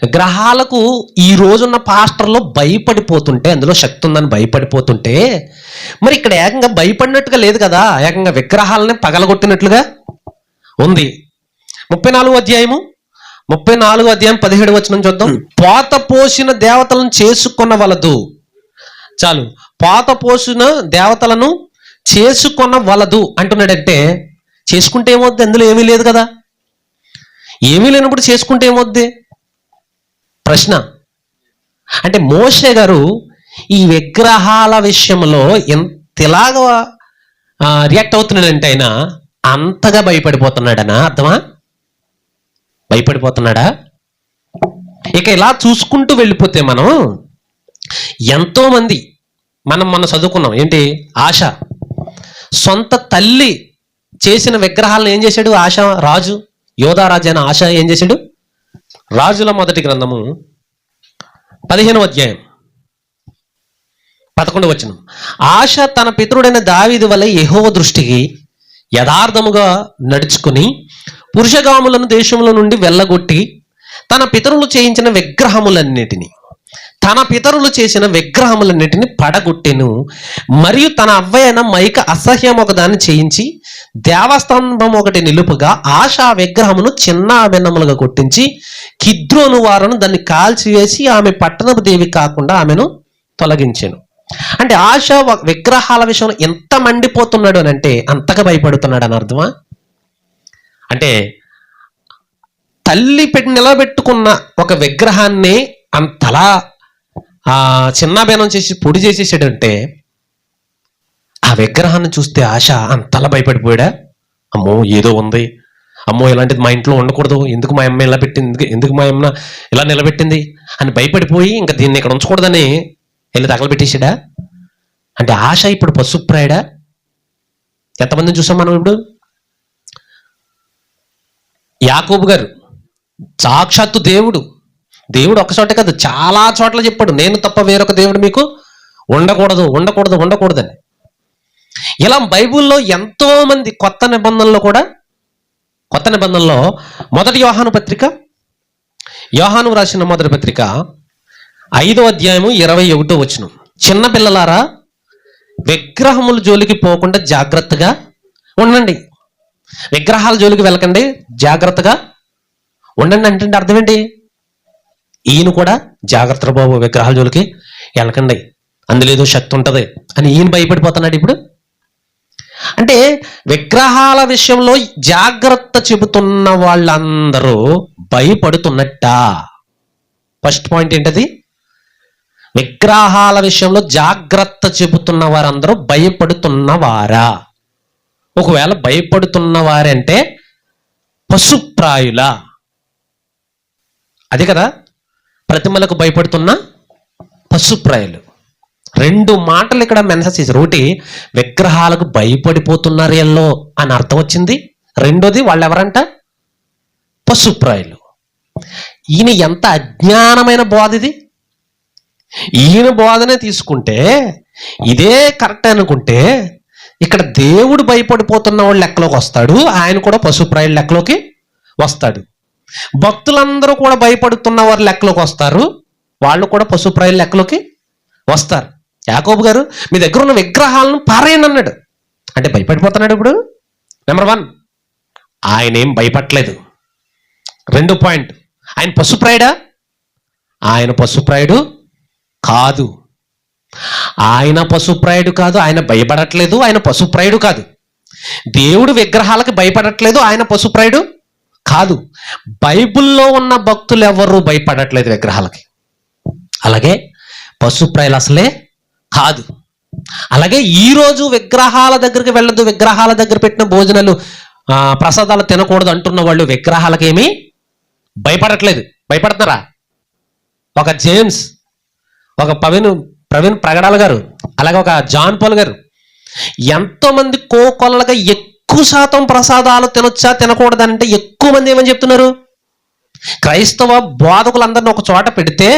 విగ్రహాలకు ఈ రోజున్న పాస్టర్లు భయపడిపోతుంటే, అందులో శక్తి ఉందని భయపడిపోతుంటే, మరి ఇక్కడ ఏకంగా భయపడినట్టుగా లేదు కదా, ఏకంగా విగ్రహాలని పగలగొట్టినట్లుగా ఉంది. 34వ అధ్యాయము 17వ వచనం చూద్దాం. పోత పోసిన దేవతలను చేసుకొనవలదు. చాలు, పోత పోసిన దేవతలను చేసుకొనవలదు అంటున్నాడంటే చేసుకుంటే ఏమవుద్ది? అందులో ఏమీ లేదు కదా. ఏమీ లేనప్పుడు చేసుకుంటే ఏమవుద్ది? ప్రశ్న. అంటే మోషే గారు ఈ విగ్రహాల విషయంలో ఎంతలాగా రియాక్ట్ అవుతున్నాడంటే ఆయన అంతగా భయపడిపోతున్నాడనా అర్థమా? భయపడిపోతున్నాడా? ఇక ఇలా చూసుకుంటూ వెళ్ళిపోతే మనం ఎంతో మంది మనం చదువుకున్నాం ఏంటి? ఆశ సొంత తల్లి చేసిన విగ్రహాలను ఏం చేశాడు? ఆశ రాజు, యోధారాజు అయిన ఆశ ఏం చేశాడు? రాజుల మొదటి గ్రంథము 15వ అధ్యాయం 11వ వచనం. ఆశ తన పితరుడైన దావీదు వలె యెహోవా దృష్టికి యథార్థముగా నడుచుకుని పురుషగాములను దేశముల నుండి వెళ్ళగొట్టి తన పితరులు చేసిన విగ్రహములన్నిటిని పడగొట్టెను. మరియు తన అవ్వైన మైక అసహ్యం ఒక దాన్ని చేయించి దేవస్తంభం ఒకటి నిలుపుగా ఆశ విగ్రహమును చిన్న భిన్నములుగా కొట్టించి కిద్రోను వారును దాన్ని కాల్చివేసి ఆమె పట్టణపు దేవి కాకుండా ఆమెను తొలగించాను. అంటే ఆశ విగ్రహాల విషయంలో ఎంత మండిపోతున్నాడు అని అంటే అంతగా భయపడుతున్నాడు అని అర్థమా? అంటే తల్లి నిలబెట్టుకున్న ఒక విగ్రహాన్ని అంతలా చిన్నాభిన్నం చేసి పొడి చేసేసాడంటే ఆ విగ్రహాన్ని చూస్తే ఆశ అంతలా భయపడిపోయాడా? అమ్మో ఏదో ఉంది, అమ్మో ఇలాంటిది మా ఇంట్లో ఉండకూడదు, ఎందుకు మా అమ్మ ఇలా పెట్టింది, ఎందుకు మా అమ్మ ఇలా నిలబెట్టింది అని భయపడిపోయి ఇంకా దీన్ని ఇక్కడ ఉంచకూడదని వెళ్ళి తగలబెట్టేసాడా? అంటే ఆశ ఇప్పుడు పశుప్రాయుడా? ఎంతమందిని చూసాం మనం ఇప్పుడు? యాకోబు గారు సాక్షాత్తు దేవుడు ఒక చోటే కాదు చాలా చోట్ల చెప్పాడు, నేను తప్ప వేరొక దేవుడు మీకు ఉండకూడదు ఉండకూడదు ఉండకూడదని. ఇలా బైబిల్లో ఎంతో మంది కొత్త నిబంధనలో మొదటి యోహాను పత్రిక, యోహాను రాసిన మొదటి పత్రిక 5వ అధ్యాయము 21వ వచనం, చిన్నపిల్లలారా విగ్రహముల జోలికి పోకుండా జాగ్రత్తగా ఉండండి. విగ్రహాల జోలికి వెళ్ళకండి, జాగ్రత్తగా ఉండండి అంటే అర్థం ఏంటి? ఈయన కూడా జాగ్రత్త బాబు, విగ్రహాల జోలికి వెళ్ళకండి, అందులో ఏదో శక్తి ఉంటుంది అని ఈయన భయపడిపోతున్నాడు ఇప్పుడు. అంటే విగ్రహాల విషయంలో జాగ్రత్త చెబుతున్న వాళ్ళందరూ భయపడుతున్నట్ట. ఫస్ట్ పాయింట్ ఏంటది? విగ్రహాల విషయంలో జాగ్రత్త చెబుతున్న వారందరూ భయపడుతున్నవారా? ఒకవేళ భయపడుతున్నవారంటే పశుప్రాయుల, అది కదా ప్రతిమలకు భయపడుతున్న పశుప్రాయులు. 2 మాటలు ఇక్కడ మెన్షన్ చేశారు. ఒకటి విగ్రహాలకు భయపడిపోతున్నారు ఎల్లో అని అర్థం వచ్చింది, రెండోది వాళ్ళు ఎవరంట? పశుప్రాయులు. ఈయన ఎంత అజ్ఞానమైన బోధ ఇది! ఈయన బోధనే తీసుకుంటే ఇదే కరెక్ట్ అనుకుంటే ఇక్కడ దేవుడు భయపడిపోతున్న వాళ్ళు లెక్కలోకి వస్తాడు, ఆయన కూడా పశుప్రాయుల లెక్కలోకి వస్తాడు. భక్తులందరూ కూడా భయపడుతున్న వారి లెక్కలోకి వస్తారు, వాళ్ళు కూడా పశుప్రాయుల లెక్కలోకి వస్తారు. యాకోబు గారు మీ దగ్గర ఉన్న విగ్రహాలను పారేయండి అన్నాడు అంటే భయపడిపోతున్నాడు ఇప్పుడు. నెంబర్ 1, ఆయన ఏం భయపడలేదు. 2 పాయింట్, ఆయన పశుప్రాయుడా? ఆయన పశుప్రాయుడు కాదు. ఆయన పశుప్రాయుడు కాదు, ఆయన భయపడట్లేదు, ఆయన పశుప్రాయుడు కాదు. దేవుడు విగ్రహాలకి భయపడట్లేదు, ఆయన పశుప్రాయుడు కాదు. బైబిల్లో ఉన్న భక్తులు ఎవరు భయపడట్లేదు విగ్రహాలకి, అలాగే పశుప్రాయులు అసలే కాదు. అలాగే ఈరోజు విగ్రహాల దగ్గరికి వెళ్ళదు, విగ్రహాల దగ్గర పెట్టిన భోజనాలు ప్రసాదాలు తినకూడదు అంటున్న వాళ్ళు విగ్రహాలకి ఏమీ భయపడట్లేదు. భయపడుతున్నారా? ఒక జేమ్స్, ఒక ప్రవీణ్ ప్రగడాల గారు, అలాగే ఒక జాన్ పాల్ గారు ఎంతోమంది కోకొల్లగా ఎక్కువ శాతం ప్రసాదాలు తినొచ్చా తినకూడదంటే ఎక్కువ మంది ఏమని చెప్తున్నారు? క్రైస్తవ బోధకులందరినీ ఒక చోట పెడితే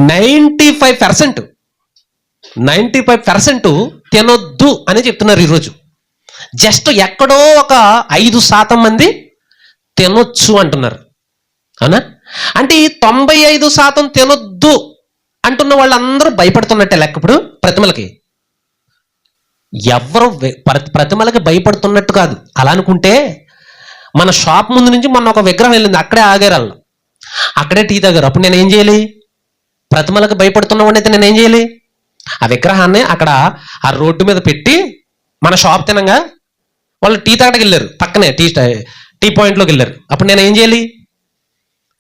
95% తినొద్దు అని చెప్తున్నారు ఈరోజు. జస్ట్ ఎక్కడో ఒక 5% మంది తినొచ్చు అంటున్నారు, అవునా? అంటే ఈ 95% తినొద్దు అంటున్న వాళ్ళందరూ భయపడుతున్నట్టే లెక్క ఇప్పుడు ప్రతిమలకి. ఎవరు ప్రతిమలకి భయపడుతున్నట్టు కాదు. అలా అనుకుంటే మన షాప్ ముందు నుంచి మొన్న ఒక విగ్రహం వెళ్ళింది, అక్కడే ఆగారు వాళ్ళు, అక్కడే టీ తాగారు. అప్పుడు నేను ఏం చేయాలి? ప్రతిమలకు భయపడుతున్న వాడిని అయితే నేనేం చేయాలి? ఆ విగ్రహాన్ని అక్కడ ఆ రోడ్డు మీద పెట్టి మన షాప్ తినంగా వాళ్ళు టీ తాగడానికి వెళ్ళారు, పక్కనే టీ పాయింట్లోకి వెళ్ళారు. అప్పుడు నేను ఏం చేయాలి?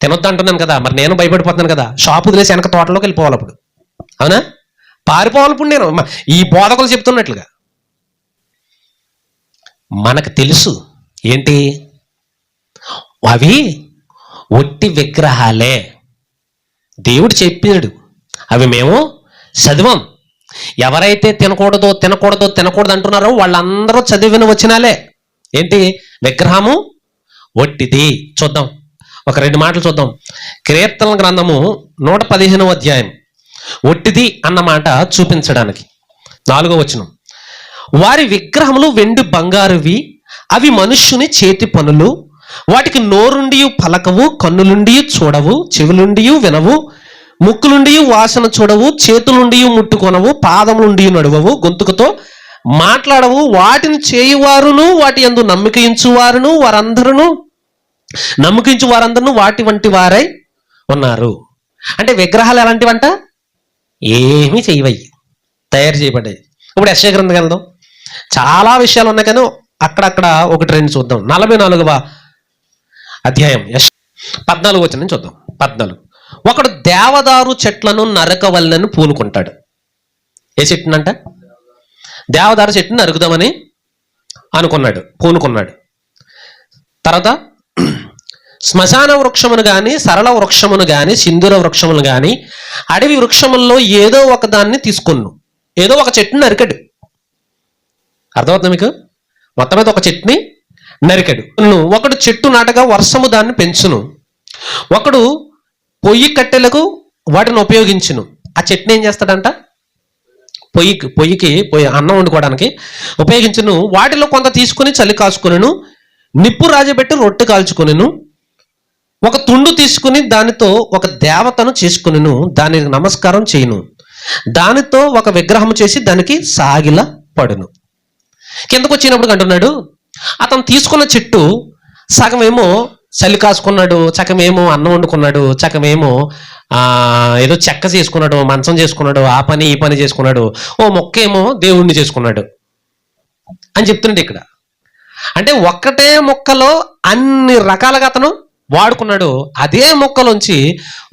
తినొద్దు అంటున్నాను కదా, మరి నేను భయపడిపోతున్నాను కదా, షాప్ వదిలేసి వెనక తోటలోకి వెళ్ళిపోవాలి అప్పుడు, అవునా? పారిపోవాలి ఇప్పుడు నేను ఈ బోధకులు చెప్తున్నట్లుగా. మనకు తెలుసు ఏంటి, అవి ఒట్టి విగ్రహాలే. దేవుడు చెప్పాడు, అవి మేము చదివాం. ఎవరైతే తినకూడదు అంటున్నారో వాళ్ళందరూ చదివిన వచనాలే. ఏంటి? విగ్రహము ఒట్టిది. చూద్దాం, ఒక 2 మాటలు చూద్దాం. కీర్తనల గ్రంథము 115వ అధ్యాయం ఒట్టిది అన్న మాట చూపించడానికి 4వ వచనం. వారి విగ్రహములు వెండి బంగారువి, అవి మనుష్యుని చేతి పనులు, వాటికి నోరుండి పలకవు, కన్నులుండి చూడవు, చెవులుండి వినవు, ముక్కులుండి వాసన చూడవు, చేతులుండి ముట్టుకొనవు, పాదములుండి నడువవు, గొంతుకుతో మాట్లాడవు, వాటిని చేయువారును వాటి యందు నమ్మకించువారును వారందరూ వాటి వంటి వారై ఉన్నారు. అంటే విగ్రహాలు ఎలాంటివంట? ఏమీ చేయవయ్యి, తయారు చేయబడ్డాయి. ఇప్పుడు యెషయా గ్రంథం వెళ్దాం, చాలా విషయాలు ఉన్నాయి కానీ అక్కడక్కడ ఒకటి రెండు చూద్దాం. 44వ అధ్యాయం 14 వచనం చూద్దాం. 14. ఒకడు దేవదారు చెట్లను నరకవలనని పూనుకుంటాడు. ఏ చెట్టునంట? దేవదారు చెట్టును నరుకుదామని పూనుకున్నాడు. తర్వాత శ్మశాన వృక్షమును గాని, సరళ వృక్షమును గాని, సింధూర వృక్షమును గాని, అడవి వృక్షముల్లో ఏదో ఒక దాన్ని తీసుకున్నాను. ఏదో ఒక చెట్టుని నరికాడు. అర్థమవుతుంది మీకు? మొత్తం మీద ఒక చెట్టుని నరికాడు. ఒకడు చెట్టు నాటగా వర్షము దాన్ని పెంచును, ఒకడు పొయ్యి కట్టెలకు వాటిని ఉపయోగించును. ఆ చెట్టుని ఏం చేస్తాడంట? పొయ్యికి అన్నం వండుకోవడానికి ఉపయోగించును. వాటిలో కొంత తీసుకుని చలి కాచుకునేను, నిప్పు రాజబెట్టి రొట్టె కాల్చుకునేను. ఒక తుండు తీసుకుని దానితో ఒక దేవతను చేసుకునేను, దానికి నమస్కారం చేయును. దానితో ఒక విగ్రహం చేసి దానికి సాగిల పడును. కిందకు వచ్చినప్పుడు అంటున్నాడు, అతను తీసుకున్న చెట్టు సగమేమో చలి కాసుకున్నాడు, సగమేమో అన్నం వండుకున్నాడు, సగమేమో ఏదో చెక్క చేసుకున్నాడు, మంచం చేసుకున్నాడు, ఆ పని ఈ పని చేసుకున్నాడు, ఓ మొక్క ఏమో దేవుణ్ణి చేసుకున్నాడు అని చెప్తున్నాడు ఇక్కడ. అంటే ఒక్కటే మొక్కలో అన్ని రకాలుగా అతను వాడుకున్నాడు. అదే మొక్కలోంచి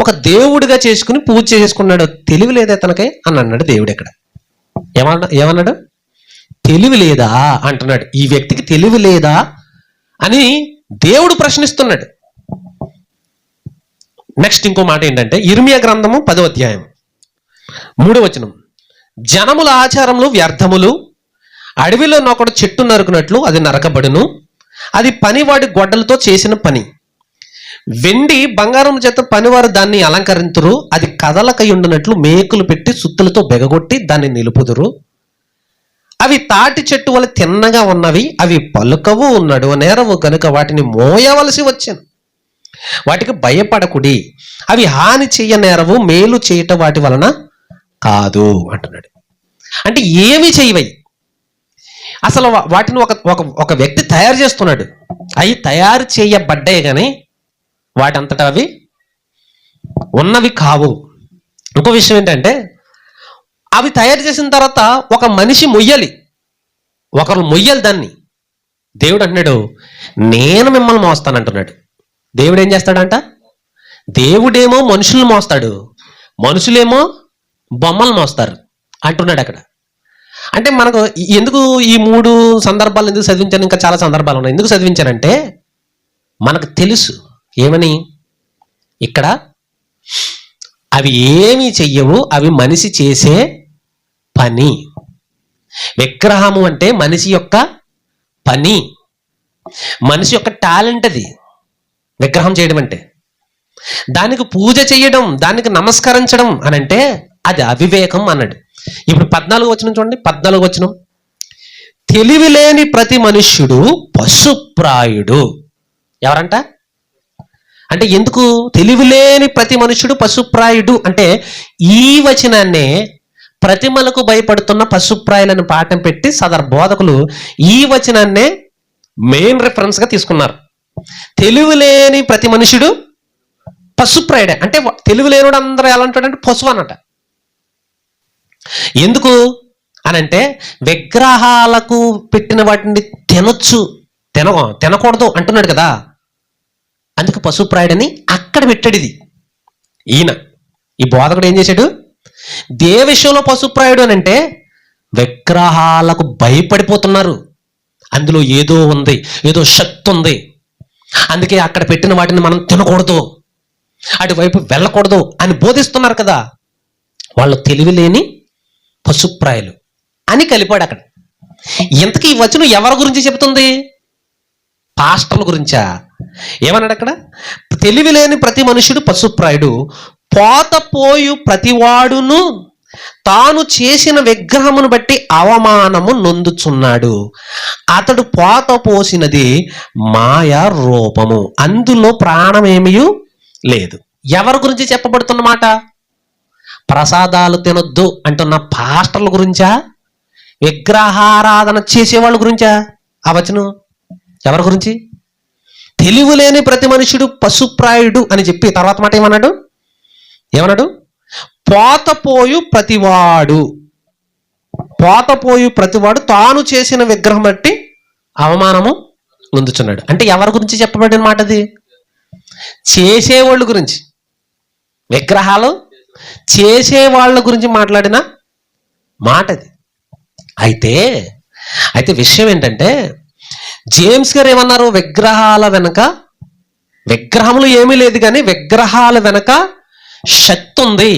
ఒక దేవుడిగా చేసుకుని పూజ చేసుకున్నాడు. తెలివి లేదా తనకే అని అన్నాడు దేవుడు ఇక్కడ. ఏమన్నాడు? తెలివి లేదా అంటున్నాడు. ఈ వ్యక్తికి తెలివి లేదా అని దేవుడు ప్రశ్నిస్తున్నాడు. నెక్స్ట్ ఇంకో మాట ఏంటంటే, ఇర్మియా గ్రంథము 10వ అధ్యాయం 3వ వచనం. జనముల ఆచారములు వ్యర్థములు, అడవిలో నొకడు చెట్టు నరుకున్నట్లు అది నరకబడును, అది పనివాడి గొడ్డలతో చేసిన పని. వెండి బంగారం చేత పనివారు దాన్ని అలంకరింతురు, అది కదలకయుండునట్లు మేకులు పెట్టి సుత్తులతో బెగగొట్టి దాన్ని నిలుపుదురు. అవి తాటి చెట్టు వల్ల తిన్నగా ఉన్నవి, అవి పలుకవు నడువ నేరవు కనుక వాటిని మోయవలసి వచ్చాను. వాటికి భయపడకుడి, అవి హాని చెయ్యనేరవు, మేలు చేయట వాటి వలన కాదు అంటున్నాడు. అంటే ఏమి చేయవై, అసలు వాటిని ఒక వ్యక్తి తయారు చేస్తున్నాడు. అవి తయారు చేయబడ్డాయి కానీ వాటంతటా అవి ఉన్నవి కావు. ఇంకో విషయం ఏంటంటే, అవి తయారు చేసిన తర్వాత ఒక మనిషి మొయ్యాలి, ఒకరు మొయ్యాలి దాన్ని. దేవుడు అంటున్నాడు, నేను మిమ్మల్ని మోస్తానంటున్నాడు. దేవుడు ఏం చేస్తాడంట? దేవుడేమో మనుషులను మోస్తాడు, మనుషులేమో బొమ్మలు మోస్తారు అంటున్నాడు అక్కడ. అంటే మనకు ఎందుకు ఈ 3 సందర్భాలు ఎందుకు చదివించాను? ఇంకా చాలా సందర్భాలు ఉన్నాయి. ఎందుకు చదివించానంటే మనకు తెలుసు ఏమని, ఇక్కడ అవి ఏమీ చెయ్యవు, అవి మనిషి చేసే పని. విగ్రహము అంటే మనిషి యొక్క పని, మనిషి యొక్క టాలెంట్ అది. విగ్రహం చేయడం అంటే దానికి పూజ చేయడం, దానికి నమస్కరించడం అని అంటే అది అవివేకం అన్నాడు. ఇప్పుడు 14వ వచనం చూడండి. 14వ వచనం, తెలివి లేని ప్రతి మనుష్యుడు పశుప్రాయుడు. ఎవరంట? అంటే ఎందుకు తెలివి లేని ప్రతి మనుష్యుడు పశుప్రాయుడు అంటే, ఈ వచనాన్నే ప్రతిమలకు భయపడుతున్న పశుప్రాయులను పాఠం పెట్టి సదర్ బోధకులు ఈ వచనాన్నే మెయిన్ రిఫరెన్స్ గా తీసుకున్నారు. తెలివి లేని ప్రతి మనుషుడు పశుప్రాయుడే. అంటే తెలివి లేనివాడు అందరూ ఎలా అంటాడంటే పశువు అన్నట. ఎందుకు అనంటే విగ్రహాలకు పెట్టిన వాటిని తినకూడదు అంటున్నాడు కదా, అందుకు పశుప్రాయుడని అక్కడ పెట్టాడు. ఇది ఈ బోధకుడు ఏం చేశాడు? దే విషయంలో పశుప్రాయుడు అని అంటే విగ్రహాలకు భయపడిపోతున్నారు, అందులో ఏదో ఉంది, ఏదో శక్తి ఉంది, అందుకే అక్కడ పెట్టిన వాటిని మనం తినకూడదు, అటువైపు వెళ్ళకూడదు అని బోధిస్తున్నారు కదా. వాళ్ళు తెలివి లేని పశుప్రాయులు అని కలిపాడు అక్కడ. ఇంతకీ ఈ వచనం ఎవరి గురించి చెబుతుంది? పాస్టర్ల గురించా? ఏమన్నాడు అక్కడ? తెలివి లేని ప్రతి మనుషుడు పశుప్రాయుడు, పోతపోయు ప్రతివాడును తాను చేసిన విగ్రహమును బట్టి అవమానము నొందుచున్నాడు. అతడు పోత పోసినది మాయా రూపము, అందులో ప్రాణమేమీ లేదు. ఎవరి గురించి చెప్పబడుతున్నమాట? ప్రసాదాలు తినొద్దు అంటున్న పాస్టర్ల గురించా? విగ్రహారాధన చేసేవాళ్ళ గురించా ఆ వచనం? ఎవరి గురించి? తెలివిలేని ప్రతి మనుషుడు పశుప్రాయుడు అని చెప్పి తర్వాత మాట ఏమన్నాడు? పోతపోయు ప్రతివాడు తాను చేసిన విగ్రహం బట్టి అవమానము పొందుచున్నాడు. అంటే ఎవరి గురించి చెప్పబడిన మాట అది? చేసేవాళ్ళ గురించి. విగ్రహాలు చేసేవాళ్ళ గురించి మాట్లాడిన మాట అది. అయితే విషయం ఏంటంటే, జేమ్స్ గారు ఏమన్నారు? విగ్రహాల వెనక, విగ్రహములు ఏమీ లేదు కానీ విగ్రహాల వెనక శక్తి ఉంది.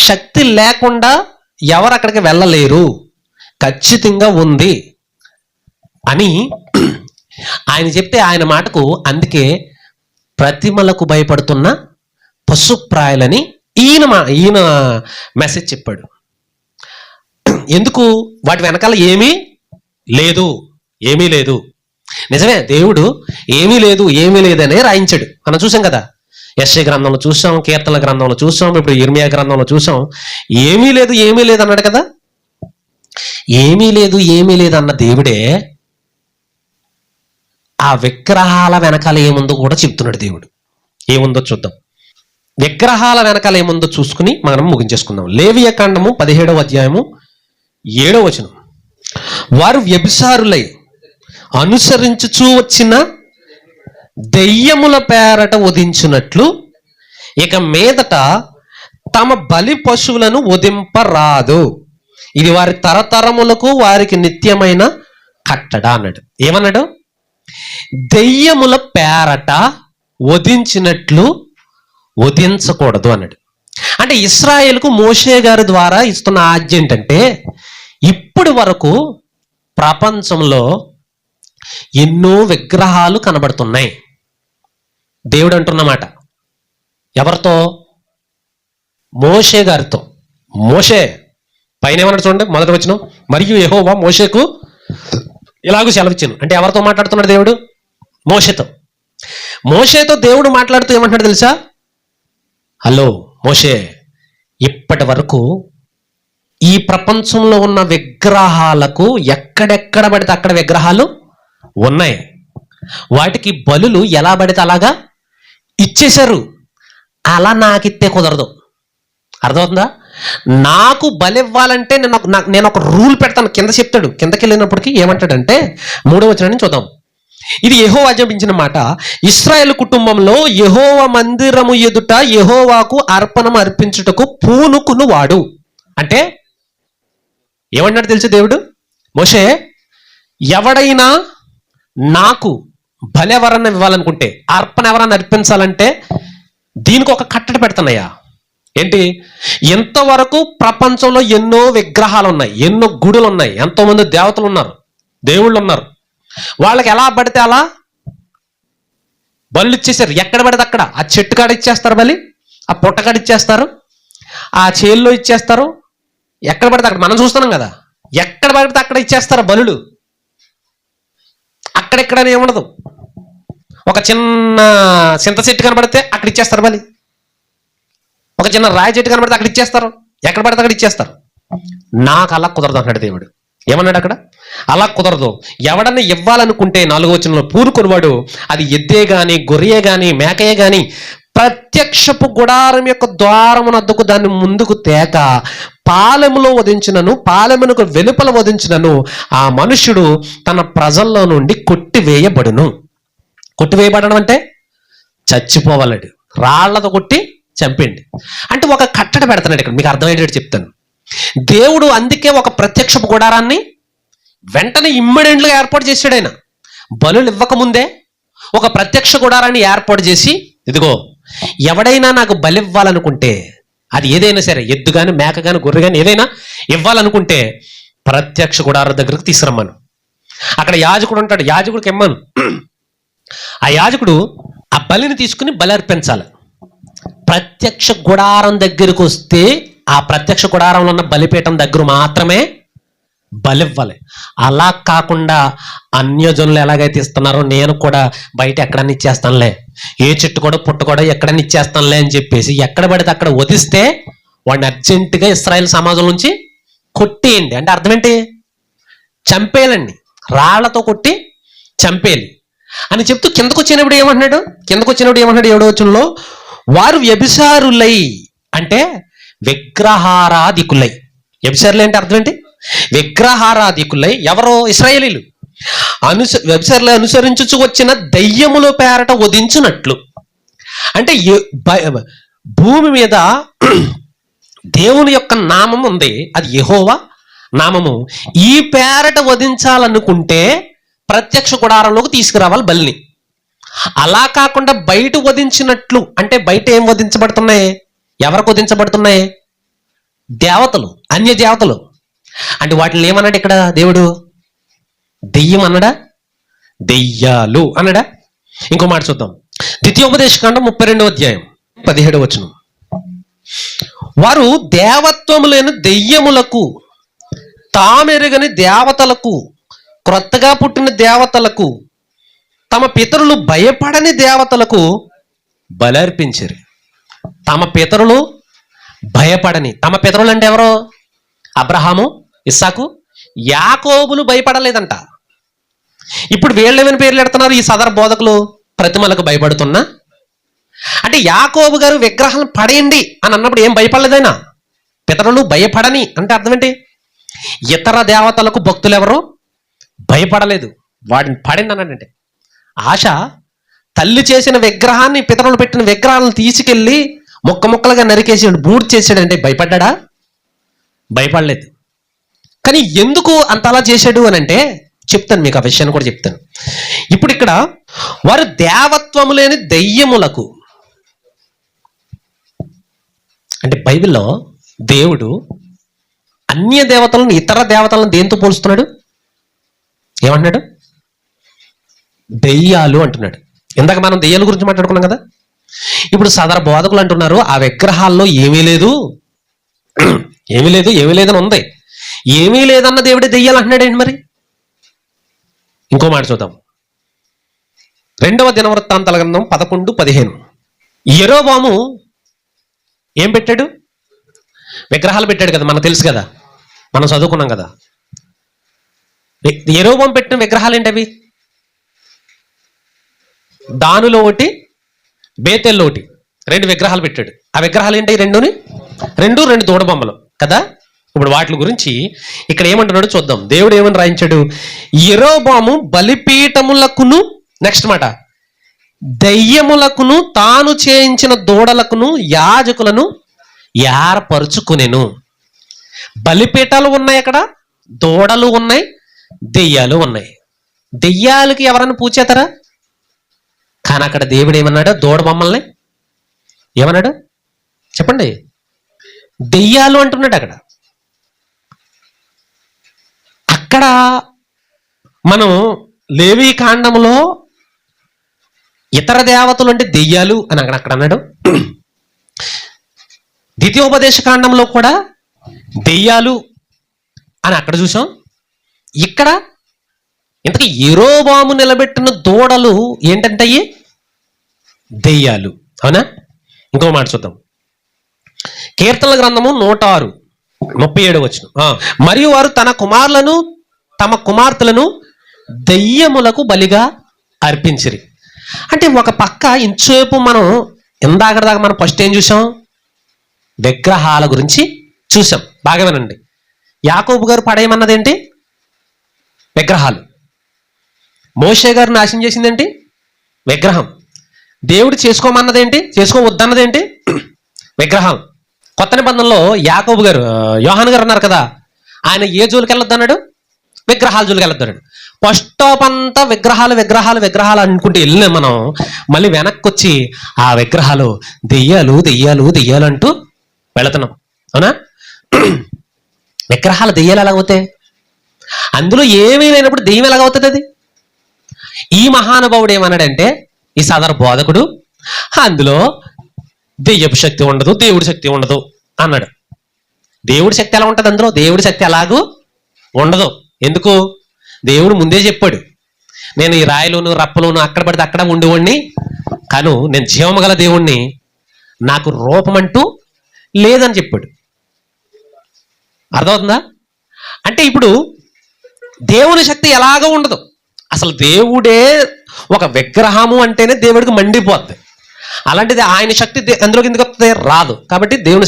శక్తి లేకుండా ఎవరు అక్కడికి వెళ్ళలేరు, ఖచ్చితంగా ఉంది అని ఆయన చెప్తే, ఆయన మాటకు అందుకే ప్రతిమలకు భయపడుతున్న పశుప్రాయులని ఈయన మెసేజ్ చెప్పాడు. ఎందుకు? వాటి వెనకాల ఏమీ లేదు. నిజమే, దేవుడు ఏమీ లేదనే రాయించాడు. మనం చూసాం కదా, యెషయా గ్రంథంలో చూసాం, కీర్తనల గ్రంథంలో చూసాం, ఇప్పుడు ఇర్మియా గ్రంథంలో చూసాం. ఏమీ లేదు అన్నాడు కదా. ఏమీ లేదు అన్న దేవుడే ఆ విగ్రహాల వెనకాల ఏముందో కూడా చెప్తున్నాడు. దేవుడు ఏముందో చూద్దాం. విగ్రహాల వెనకాల ఏముందో చూసుకుని మనం ముగించేసుకుందాం. లేవియ కాండము 17వ అధ్యాయము 7వ వచనం. వారు వ్యభిచారులై అనుసరించుచూ వచ్చిన దెయ్యముల పేరట వధించినట్లు ఇక మీదట తమ బలి పశువులను వధింపరాదు. ఇది వారి తరతరములకు వారికి నిత్యమైన కట్టడ అన్నాడు. ఏమన్నాడు? దెయ్యముల పేరట వధించినట్లు వధించకూడదు అన్నాడు. అంటే ఇశ్రాయేలుకు మోషే గారి ద్వారా ఇస్తున్న ఆజ్ఞ ఏంటంటే, ఇప్పటి వరకు ప్రపంచంలో ఎన్నో విగ్రహాలు కనబడుతున్నాయి. దేవుడు అంటున్నమాట ఎవరితో? మోషే గారితో. మోషే పైన ఏమన్నాడు చూడండి, మొదటి వచనం. మరియు యెహోవా మోషేకు ఇలాగూ సెలవిచ్చాను. అంటే ఎవరితో మాట్లాడుతున్నాడు దేవుడు? మోషేతో దేవుడు మాట్లాడుతూ ఏమంటున్నాడు తెలుసా? హలో మోషే, ఇప్పటి వరకు ఈ ప్రపంచంలో ఉన్న విగ్రహాలకు ఎక్కడెక్కడ పడితే అక్కడ విగ్రహాలు ఉన్నాయి. వాటికి బలులు ఎలా పడితే అలాగా ఇచ్చేశారు. అలా నాకిస్తే కుదరదు. అర్థమవుతుందా? నాకు బలి ఇవ్వాలంటే నేను ఒక రూల్ పెడతాను. కింద చెప్తాడు. కిందకి వెళ్ళినప్పటికీ ఏమంటాడంటే 3వ వచనం నుంచి చూద్దాం. ఇది యెహోవా ఆజ్ఞాపించిన మాట. ఇశ్రాయేలు కుటుంబంలో యెహోవా మందిరము ఎదుట యెహోవాకు అర్పణం అర్పించుటకు పూనుకునువాడు. అంటే ఏమన్నాడు తెలుసు దేవుడు? మోషే, ఎవడైనా నాకు బలి ఎవరన్నా ఇవ్వాలనుకుంటే, అర్పణ ఎవరన్నా అర్పించాలంటే దీనికి ఒక కట్టడి పెడుతున్నాయా? ఏంటి? ఎంతవరకు ప్రపంచంలో ఎన్నో విగ్రహాలు ఉన్నాయి, ఎన్నో గుడులు ఉన్నాయి, ఎంతోమంది దేవతలు ఉన్నారు, దేవుళ్ళు ఉన్నారు. వాళ్ళకి ఎలా పడితే అలా బలు ఇచ్చేసారు. ఎక్కడ పడితే అక్కడ. ఆ చెట్టు కాడ ఇచ్చేస్తారు బలి, ఆ పుట్టకాడ ఇచ్చేస్తారు, ఆ చేల్లో ఇచ్చేస్తారు, ఎక్కడ పడితే అక్కడ. మనం చూస్తున్నాం కదా, ఎక్కడ పడితే అక్కడ ఇచ్చేస్తారు బలులు. అక్కడెక్కడనే ఏముండదు. ఒక చిన్న చింత చెట్టు కనబడితే అక్కడ ఇచ్చేస్తారు బలి, ఒక చిన్న రాయి చెట్టు కనబడితే అక్కడ ఇచ్చేస్తారు, ఎక్కడ పడితే అక్కడ ఇచ్చేస్తారు. నాకు అలా కుదరదు అన్నాడు దేవుడు. ఏమన్నాడు అక్కడ? అలా కుదరదు. ఎవడన్నా ఇవ్వాలనుకుంటే 4వ వచనంలో పూనుకునివాడు, అది ఎద్దే గాని గొర్రెయే గాని మేకయే గాని ప్రత్యక్షపు గుడారం యొక్క ద్వారమునద్దకు దాన్ని ముందుకు తేక పాలెములో వధించినను, పాలెమునకు వెలుపల వధించినను ఆ మనుష్యుడు తన ప్రజల్లో నుండి కొట్టివేయబడును. కొట్టివేయబడడం అంటే చచ్చిపోవాలడు. రాళ్లతో కొట్టి చంపండి. అంటే ఒక కట్టడ పెడుతున్నాడు ఇక్కడ. మీకు అర్థమయ్యేటట్టు చెప్తాను. దేవుడు అందుకే ఒక ప్రత్యక్షపు గుడారాన్ని వెంటనే ఇమ్మీడియట్గా ఏర్పాటు చేశాడు. ఆయన బలులు ఇవ్వకముందే ఒక ప్రత్యక్ష గుడారాన్ని ఏర్పాటు చేసి, ఇదిగో ఎవడైనా నాకు బలి ఇవ్వాలనుకుంటే, అది ఏదైనా సరే, ఎద్దు కానీ మేక కానీ గొర్రె కానీ ఏదైనా ఇవ్వాలనుకుంటే ప్రత్యక్ష గుడారం దగ్గరకు తీసుకురమ్మను. అక్కడ యాజకుడు ఉంటాడు, యాజకుడికి ఇమ్మను. ఆ యాజకుడు ఆ బలిని తీసుకుని బలి అర్పించాలి. ప్రత్యక్ష గుడారం దగ్గరకు వస్తే ఆ ప్రత్యక్ష గుడారంలో ఉన్న బలిపీఠం దగ్గర మాత్రమే బలి ఇవ్వాలి. అలా కాకుండా అన్యజనులు ఎలాగైతే ఇస్తున్నారో నేను కూడా బయట ఎక్కడన్నా ఇచ్చేస్తానులే, ఏ చెట్టు కూడా పుట్టు కూడా ఎక్కడన్నా ఇచ్చేస్తానులే అని చెప్పేసి ఎక్కడ పడితే అక్కడ వదిస్తే వాడిని అర్జెంటుగా ఇశ్రాయేల్ సమాజం నుంచి కొట్టేయండి. అంటే అర్థం ఏంటి? చంపేయాలండి, రాళ్లతో కొట్టి చంపేయాలి అని చెప్తూ కిందకు వచ్చినప్పుడు ఏమంటున్నాడు? 7వ వచనంలో వారు వ్యభిచారులై, అంటే విగ్రహారాధికులై. వ్యభిచారులు అంటే అర్థం ఏంటి? విగ్రహారాధికులై. ఎవరో? ఇశ్రాయేలీలు. వ్యభిచారులు అనుసరించుచు వచ్చిన దయ్యముల పేరట వధించునట్లు. అంటే భూమి మీద దేవుని యొక్క నామం ఉంది, అది యెహోవా నామము. ఈ పేరట వధించాలనుకుంటే ప్రత్యక్ష గుడారంలోకి తీసుకురావాలి బలిని. అలా కాకుండా బయట వధించినట్లు, అంటే బయట ఏం వధించబడుతున్నాయి? ఎవరికి వధించబడుతున్నాయి? దేవతలు, అన్య దేవతలు. అంటే వాటిని ఏమన్నాడు ఇక్కడ దేవుడు? దెయ్యం అన్నాడా? దెయ్యాలు అన్నాడా? ఇంకో మాట చూద్దాం. ద్వితీయోపదేశకాండం 32వ అధ్యాయం 17వ వచనం. వారు దేవత్వము లేని దెయ్యములకు, తామెరుగని దేవతలకు, క్రొత్తగా పుట్టిన దేవతలకు, తమ పితరులు భయపడని దేవతలకు బలర్పించారు. తమ పితరులు భయపడని, తమ పితరులు అంటే ఎవరో? అబ్రహాము, ఇస్సాకు, యాకోబులు భయపడలేదంట. ఇప్పుడు వీళ్ళేమైనా పేర్లు పెడుతున్నారు ఈ సదర బోధకులు? ప్రతిమలకు భయపడుతున్నా. అంటే యాకోబు గారు విగ్రహాలను పడేయండి అని అన్నప్పుడు ఏం భయపడలేదైనా? పితరులు భయపడని అంటే అర్థం ఏంటి? ఇతర దేవతలకు భక్తులు ఎవరు భయపడలేదు, వాటిని పడింది అన్నాడంటే. ఆశ తల్లి చేసిన విగ్రహాన్ని, పితరులు పెట్టిన విగ్రహాలను తీసుకెళ్ళి ముక్క ముక్కలుగా నరికేసి బూడ్ చేసాడంటే భయపడ్డా? భయపడలేదు. కానీ ఎందుకు అంతలా చేశాడు అని అంటే చెప్తాను మీకు, ఆ విషయాన్ని కూడా చెప్తాను. ఇప్పుడు ఇక్కడ వారు దేవత్వము లేని దెయ్యములకు, అంటే బైబిల్లో దేవుడు అన్య దేవతలను, ఇతర దేవతలను దేంతో పోలుస్తున్నాడు? ఏమంటున్నాడు? దెయ్యాలు అంటున్నాడు. ఇందాక మనం దెయ్యాల గురించి మాట్లాడుకున్నాం కదా. ఇప్పుడు సదర బోధకులు అంటున్నారు ఆ విగ్రహాల్లో ఏమీ లేదు, ఏమీ లేదని ఉంది. ఏమీ లేదన్న దేవుడే దెయ్యాలు అంటున్నాడేంటి మరి? ఇంకో మాట చూద్దాం. 2వ దినవృత్తాంతాల గ్రంథం 11:15. యెరోబాము ఏం పెట్టాడు? విగ్రహాలు పెట్టాడు కదా, మనకు తెలుసు కదా, మనం చదువుకున్నాం కదా. యెరోబాము పెట్టిన విగ్రహాలు ఏంటవి? దానులో ఒకటి, బేతెల్లో ఒకటి, 2 విగ్రహాలు పెట్టాడు. ఆ విగ్రహాలు ఏంటి? రెండు దూడబొమ్మలు కదా. ఇప్పుడు వాటి గురించి ఇక్కడ ఏమంటున్నాడు చూద్దాం. దేవుడు ఏమని రాయించాడు? యెరోబాము బలిపీఠములకును, నెక్స్ట్ మాట, దయ్యములకును తాను చేయించిన దూడలకును యాజకులను ఏర్పరుచుకునేను. బలిపీఠాలు ఉన్నాయి అక్కడ, దూడలు ఉన్నాయి, దెయ్యాలు ఉన్నాయి. దెయ్యాలకి ఎవరైనా పూజ చేస్తారా? కానీ అక్కడ దేవుడు ఏమన్నాడు? దూడ బొమ్మల్ని ఏమన్నాడు చెప్పండి? దెయ్యాలు అంటున్నాడు. అక్కడ మనం లేవీ కాండంలో ఇతర దేవతలు అంటే దెయ్యాలు అని అక్కడ అన్నాడు. ద్వితీయోపదేశ కాండంలో కూడా దెయ్యాలు అని అక్కడ చూసాం. ఇక్కడ ఇంతకీ యెరోబాము నిలబెట్టిన దూడలు ఏంటంటే దెయ్యాలు, అవునా? ఇంకో మాట చూద్దాం. కీర్తనల గ్రంథము 106:37 వచనం. మరియు వారు తమ కుమార్తెలను దెయ్యములకు బలిగా అర్పించిరి. అంటే ఒక పక్క ఇంతసేపు మనం ఇందాకదాకా మనం ఫస్ట్ ఏం చూసాం? విగ్రహాల గురించి చూసాం. బాగా వినండి. యాకోబు గారు పడేయమన్నది ఏంటి? విగ్రహాలు. మోషే గారు నాశనం చేసింది ఏంటి? విగ్రహం. దేవుడు చేసుకోమన్నదేంటి? చేసుకోవద్దన్నదేంటి? విగ్రహం. కొత్త నిబంధనలో యాకోబు గారు, యోహాను గారు అన్నారు కదా, ఆయన ఏ జోలికి వెళ్ళొద్దు అన్నాడు? విగ్రహాల జోలికి వెళ్ళొద్దు అన్నాడు. ఫస్ట్ ఆఫ్ అంతా విగ్రహాలు అనుకుంటే వెళ్ళినా మనం మళ్ళీ వెనక్కి వచ్చి ఆ విగ్రహాలు దెయ్యాలు అంటూ వెళుతున్నాం, అవునా? విగ్రహాలు దెయ్యాలు ఎలాగవుతాయి? అందులో ఏమీ లేనప్పుడు దెయ్యం ఎలాగవుతుంది? అది ఈ మహానుభావుడు ఏమన్నాడంటే, ఈ సదర బోధకుడు, అందులో దెయ్యపు శక్తి ఉండదు, దేవుడి శక్తి ఉండదు అన్నాడు. దేవుడి శక్తి ఎలా ఉంటుంది? అందులో దేవుడి శక్తి ఎలాగూ ఉండదు. ఎందుకు? దేవుడు ముందే చెప్పాడు, నేను ఈ రాయిలోను రప్పలోను అక్కడ పడితే అక్కడ ఉండేవాడిని, కాను నేను జీవము గల దేవుణ్ణి, నాకు రూపం అంటూ లేదని చెప్పాడు. అర్థమవుతుందా? అంటే ఇప్పుడు దేవుని శక్తి ఎలాగో ఉండదు. అసలు దేవుడే ఒక విగ్రహము అంటేనే దేవుడికి మండిపోద్ది. అలాంటిది ఆయన శక్తి అందులోకి ఎందుకు వస్తుంది? రాదు. కాబట్టి దేవుని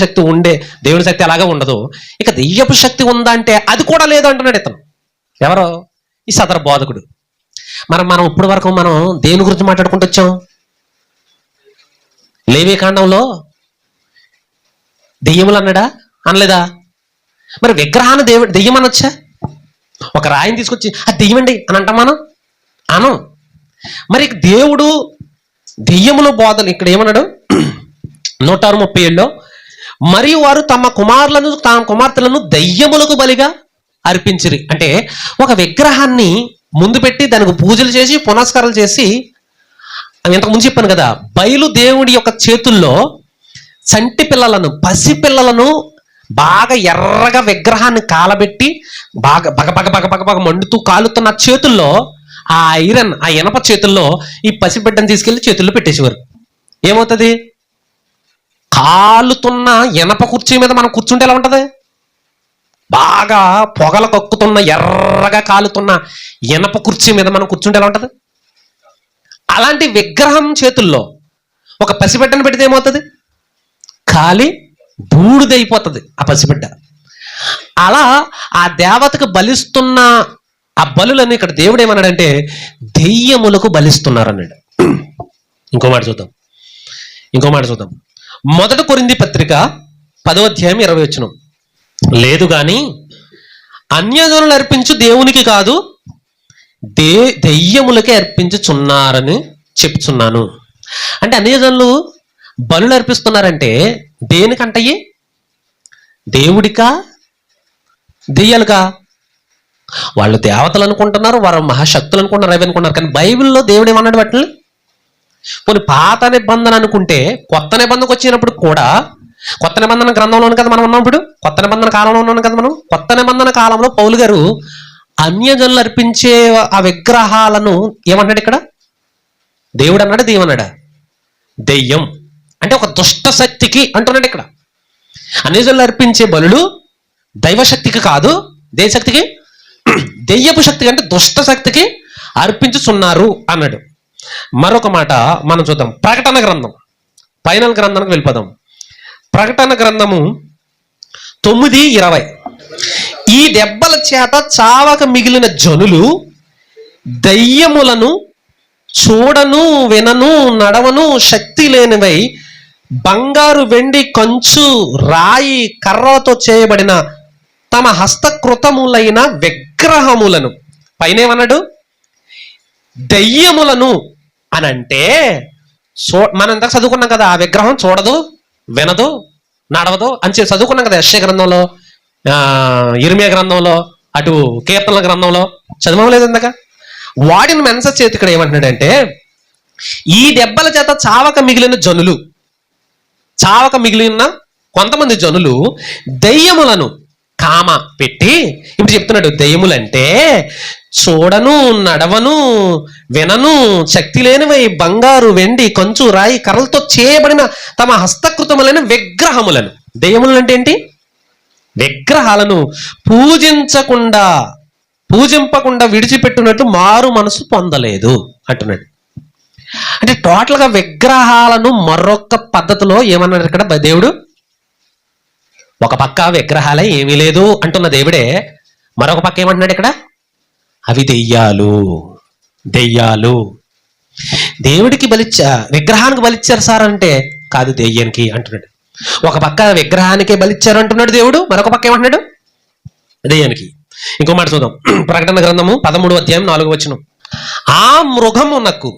శక్తి అలాగే ఉండదు. ఇక దెయ్యపు శక్తి ఉందా అంటే అది కూడా లేదు అంటున్నాడు ఇతను. ఎవరో ఈ సదర బోధకుడు. మనం ఇప్పటి వరకు మనం దేని గురించి మాట్లాడుకుంటూ వచ్చాం? లేవీకాండంలో దెయ్యములు అన్నాడా? అనలేదా? మరి విగ్రహాన్ని దెయ్యం అనొచ్చా? ఒక రాయిని తీసుకొచ్చి అది దెయ్యమండి అని అంటాం మనం? అనం. మరి దేవుడు దెయ్యముల బోధలు ఇక్కడ ఏమన్నాడు? 137లో మరియు వారు తమ కుమార్తెలను దెయ్యములకు బలిగా అర్పించిరి. అంటే ఒక విగ్రహాన్ని ముందు పెట్టి దానికి పూజలు చేసి పునస్కారాలు చేసి, ఇంతకు ముందు చెప్పాను కదా, బయలు దేవుడి యొక్క చేతుల్లో చంటి పిల్లలను, పసిపిల్లలను బాగా ఎర్రగా విగ్రహాన్ని కాలబెట్టి బాగా బగ మండుతూ కాలుతున్న చేతుల్లో ఆ ఐరన్, ఆ ఇనప చేతుల్లో ఈ పసిబిడ్డను తీసుకెళ్లి చేతుల్లో పెట్టేసేవారు. ఏమవుతుంది? కాలుతున్న ఇనప కుర్చీ మీద మనం కూర్చుంటే ఎలా ఉంటది? బాగా పొగల కక్కుతున్న ఎర్రగా కాలుతున్న ఇనప కుర్చీ మీద మనం కూర్చుంటే ఎలా ఉంటది? అలాంటి విగ్రహం చేతుల్లో ఒక పసిబిడ్డను పెడితే ఏమవుతుంది? కాలి బూడిదైపోతుంది ఆ పసిబిడ్డ. అలా ఆ దేవతకు బలిస్తున్న ఆ బలులని ఇక్కడ దేవుడు ఏమన్నాడంటే దెయ్యములకు బలిస్తున్నారు అన్నాడు. ఇంకో మాట చూద్దాం. 1 కొరింథీ పత్రిక 10వ అధ్యాయం 20వ వచనం. లేదు గాని అన్యజనులు అర్పించు దేవునికి కాదు, దెయ్యములకే అర్పించుచున్నారని చెప్తున్నాను. అంటే అన్యజనులు బలులు అర్పిస్తున్నారంటే దేనికంటయ్యి? దేవుడికా దెయ్యాలుగా? వాళ్ళు దేవతలు అనుకుంటున్నారు, వారు మహాశక్తులు అనుకుంటున్నారు, అవి అనుకుంటున్నారు. కానీ బైబిల్లో దేవుడు ఏమన్నాడు వాటిని? కొన్ని పాత నిబంధన అనుకుంటే కొత్త నిబంధనకు వచ్చినప్పుడు కూడా, కొత్త నిబంధన గ్రంథంలో కదా మనం ఉన్నాం. ఇప్పుడు కొత్త నిబంధన కాలంలో ఉన్నాం కదా మనం. కొత్త నిబంధన కాలంలో పౌలు గారు అన్యజనులు అర్పించే ఆ విగ్రహాలను ఏమన్నాడు ఇక్కడ? దేవుడు అన్నాడు, దెయ్యమన్నాడా? దెయ్యం అంటే ఒక దుష్ట శక్తికి అంటున్నాడు ఇక్కడ. అన్యజనులు అర్పించే బలులు దైవశక్తికి కాదు, దేశక్తికి, దెయ్యపు శక్తికి అంటే దుష్ట శక్తికి అర్పించుచున్నారు అన్నాడు. మరొక మాట మనం చూద్దాం. ప్రకటన గ్రంథం, ఫైనల్ గ్రంథానికి వెళ్ళిపోదాం. ప్రకటన గ్రంథము 9:20. ఈ దెబ్బల చేత చావక మిగిలిన జనులు దయ్యములను చూడను, వినను, నడవను, శక్తి లేనివై బంగారు, వెండి, కంచు, రాయి, కర్రతో చేయబడిన తమ హస్తకృతములైన విగ్రహములను, పైన ఏమన్నాడు? దయ్యములను అనంటే మనం ఇంతకు చదువుకున్నాం కదా, ఆ విగ్రహం చూడదు, వినదు, నడవదు అని చెప్పి చదువుకున్నాం కదా. యెషయా గ్రంథంలో, ఇర్మియా గ్రంథంలో, అటు కీర్తనల గ్రంథంలో చదవలేదు ఇందాక. వాటిని మెన్సస్ చేతి ఇక్కడ ఏమంటున్నాడంటే ఈ దెబ్బల చేత చావక మిగిలిన కొంతమంది జనులు దయ్యములను కామ పెట్టి, ఇప్పుడు చెప్తున్నాడు దయ్యములంటే చూడను, నడవను, వినను, శక్తి లేనివై బంగారు, వెండి, కంచు, రాయి, కర్రలతో చేయబడిన తమ హస్తకృతములైన విగ్రహములను. దయ్యములు అంటే ఏంటి? విగ్రహాలను పూజింపకుండా విడిచిపెట్టినట్టు మారు మనసు పొందలేదు అంటున్నాడు. అంటే టోటల్గా విగ్రహాలను మరొక పద్ధతిలో ఏమన్నాడు ఇక్కడ దేవుడు? ఒక పక్క విగ్రహాలే ఏమీ లేదు అంటున్న దేవుడే మరొక పక్క ఏమంటున్నాడు ఇక్కడ? అవి దెయ్యాలు. దేవుడికి విగ్రహానికి బలిచ్చారు సార్ అంటే కాదు, దెయ్యానికి అంటున్నాడు. ఒక పక్క విగ్రహానికే బలిచ్చారు అంటున్నాడు దేవుడు, మరొక పక్క ఏమంటున్నాడు? దెయ్యానికి. ఇంకో మాట చూద్దాం. ప్రకటన గ్రంథము 13వ అధ్యాయం 4వ వచనం. ఆ మృగమునకు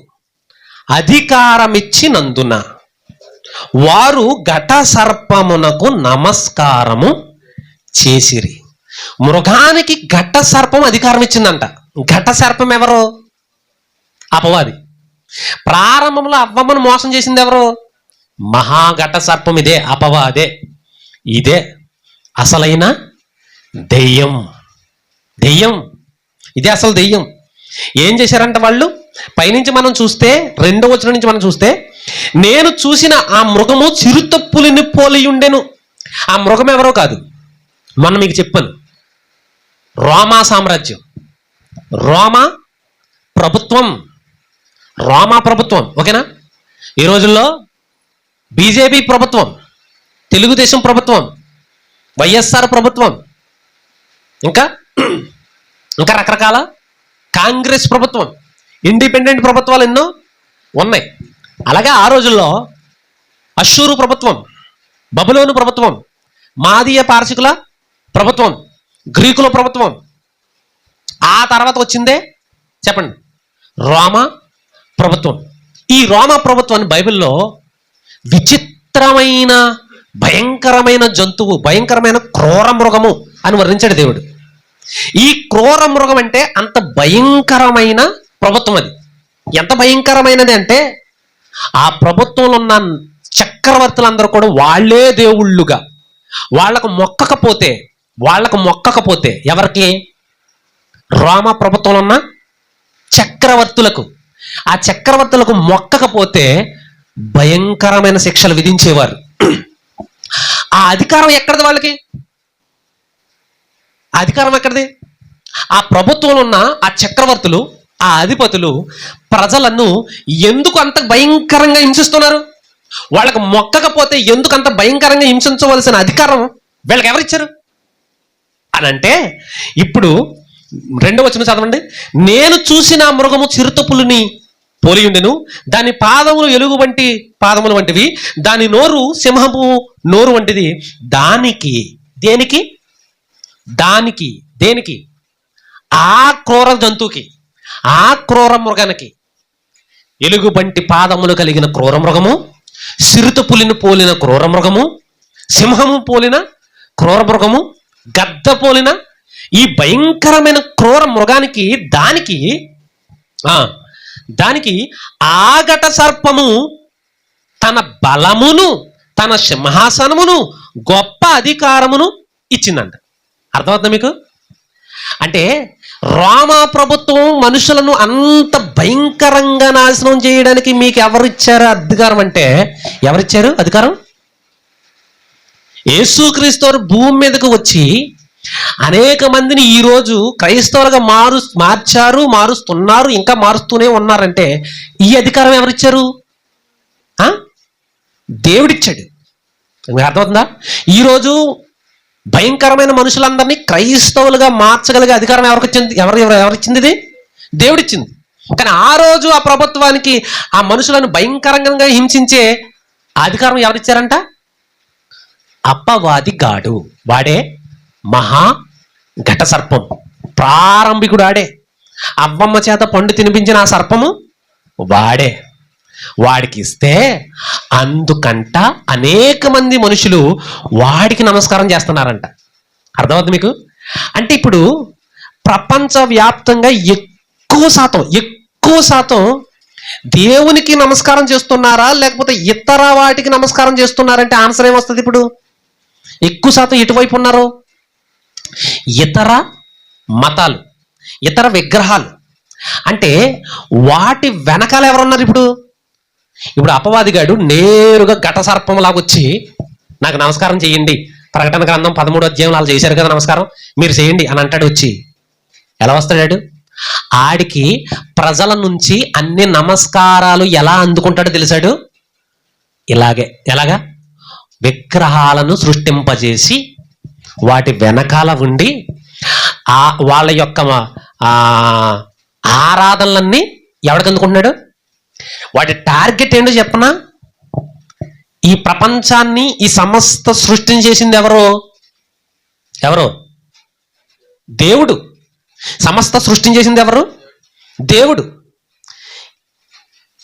అధికారమిచ్చినందున వారు ఘట సర్పమునకు నమస్కారము చేసిరి. మృగానికి ఘట సర్పం అధికారం ఇచ్చిందంట. ఘట సర్పం ఎవరు? అపవాది. ప్రారంభంలో అవ్వమ్మను మోసం చేసింది ఎవరు? మహాఘట సర్పం. ఇదే అపవాదే. ఇదే అసలైన దెయ్యం. ఇదే అసలు దెయ్యం. ఏం చేశారంట వాళ్ళు? పైనుంచి మనం చూస్తే 2వ వచనం నుంచి మనం చూస్తే, నేను చూసిన ఆ మృగము చిరుతపులిని పోలి ఉండెను. ఆ మృగం ఎవరో కాదు, మొన్న మీకు చెప్పాను. రోమా సామ్రాజ్యం, రోమా ప్రభుత్వం, రోమా ప్రభుత్వం. ఓకేనా? ఈ రోజుల్లో బీజేపీ ప్రభుత్వం, తెలుగుదేశం ప్రభుత్వం, వైఎస్ఆర్ ప్రభుత్వం, ఇంకా ఇంకా రకరకాల కాంగ్రెస్ ప్రభుత్వం, ఇండిపెండెంట్ ప్రభుత్వాలు ఎన్నో ఉన్నాయి. అలాగే ఆ రోజుల్లో అష్షూరు ప్రభుత్వం, బబులోను ప్రభుత్వం, మాదీయ పారసికుల ప్రభుత్వం, గ్రీకుల ప్రభుత్వం, ఆ తర్వాత వచ్చిందే చెప్పండి రోమా ప్రభుత్వం. ఈ రోమా ప్రభుత్వాన్ని బైబిల్లో విచిత్రమైన భయంకరమైన జంతువు, భయంకరమైన క్రూర మృగము అని వర్ణించాడు దేవుడు. ఈ క్రూర మృగం అంటే అంత భయంకరమైన ప్రభుత్వం. అది ఎంత భయంకరమైనది అంటే ఆ ప్రభుత్వంలో ఉన్న చక్రవర్తులందరూ కూడా వాళ్ళే దేవుళ్ళుగా, వాళ్ళకు మొక్కకపోతే ఎవరికి? రోమా ప్రభుత్వంలో ఉన్న చక్రవర్తులకు. ఆ చక్రవర్తులకు మొక్కకపోతే భయంకరమైన శిక్షలు విధించేవారు. ఆ అధికారం ఎక్కడిది? వాళ్ళకి అధికారం ఎక్కడిది? ఆ ప్రభుత్వంలో ఉన్న ఆ చక్రవర్తులు, ఆ అధిపతులు ప్రజలను ఎందుకు అంత భయంకరంగా హింసిస్తున్నారు? వాళ్ళకు మొక్కకపోతే ఎందుకు అంత భయంకరంగా హింసించవలసిన అధికారం వీళ్ళకి ఎవరిచ్చారు అని అంటే, ఇప్పుడు 2వ వచనం చదవండి. నేను చూసిన మృగము చిరుతపులిని పోలియుండెను, దాని పాదములు ఎలుగు వంటి పాదములు వంటివి, దాని నోరు సింహపు నోరు వంటిది. దేనికి ఆ క్రూర జంతువుకి, ఆ క్రూర మృగానికి, ఎలుగుబంటి పాదములు కలిగిన క్రూర మృగము, చిరుతపులిని పోలిన క్రూర మృగము, సింహము పోలిన క్రూర మృగము, గద్ద పోలిన ఈ భయంకరమైన క్రూర మృగానికి, దానికి ఆగట సర్పము తన బలమును, తన సింహాసనమును, గొప్ప అధికారమును ఇచ్చిందంట. అర్థమవుతుందా మీకు? అంటే రోమా ప్రభుత్వం మనుషులను అంత భయంకరంగా నాశనం చేయడానికి మీకు ఎవరిచ్చారు అధికారం అంటే? ఎవరిచ్చారు అధికారం? యేసుక్రీస్తు వారు భూమి మీదకు వచ్చి అనేక మందిని ఈరోజు క్రైస్తవులుగా మారుస్తున్నారు, ఇంకా మారుస్తూనే ఉన్నారంటే ఈ అధికారం ఎవరిచ్చారు? దేవుడిచ్చాడు. మీకు అర్థమవుతుందా? ఈరోజు భయంకరమైన మనుషులందరినీ క్రైస్తవులుగా మార్చగలిగే అధికారం ఎవరిచ్చింది? ఇది దేవుడిచ్చింది. కానీ ఆ రోజు ఆ ప్రభుత్వానికి ఆ మనుషులను భయంకరంగా హింసించే అధికారం ఎవరిచ్చారంట? అపవాది గాడు. వాడే మహా ఘట సర్పం, ప్రారంభికుడు ఆడే. అవ్వమ్మ చేత పండు తినిపించిన ఆ సర్పము వాడికి ఇస్తే అందుకంట అనేక మంది మనుషులు వాడికి నమస్కారం చేస్తున్నారంట. అర్థమవుతుంది మీకు? అంటే ఇప్పుడు ప్రపంచవ్యాప్తంగా ఎక్కువ శాతం దేవునికి నమస్కారం చేస్తున్నారా, లేకపోతే ఇతర వాటికి నమస్కారం చేస్తున్నారంటే ఆన్సర్ ఏమొస్తుంది? ఇప్పుడు ఎక్కువ శాతం ఎటువైపు ఉన్నారు? ఇతర మతాలు, ఇతర విగ్రహాలు. అంటే వాటి వెనకాల ఎవరున్నారు? ఇప్పుడు అపవాదిగాడు నేరుగా ఘట సర్పంలాగా వచ్చి నాకు నమస్కారం చేయండి, ప్రకటన గ్రంథం 13వ అధ్యాయం వాళ్ళు చేశారు కదా నమస్కారం, మీరు చేయండి అని అంటాడు. వచ్చి ఎలా వస్తాడు? ఆడికి ప్రజల నుంచి అన్ని నమస్కారాలు ఎలా అందుకుంటాడో తెలిసాడు? ఎలాగా? విగ్రహాలను సృష్టింపజేసి వాటి వెనకాల ఉండి వాళ్ళ యొక్క ఆరాధనలన్నీ ఎవడికి అందుకుంటున్నాడు? వాటి టార్గెట్ ఏంటో చెప్పనా? ఈ ప్రపంచాన్ని, ఈ సమస్త సృష్టిని చేసింది ఎవరు? దేవుడు. సమస్త సృష్టిని చేసింది ఎవరు? దేవుడు.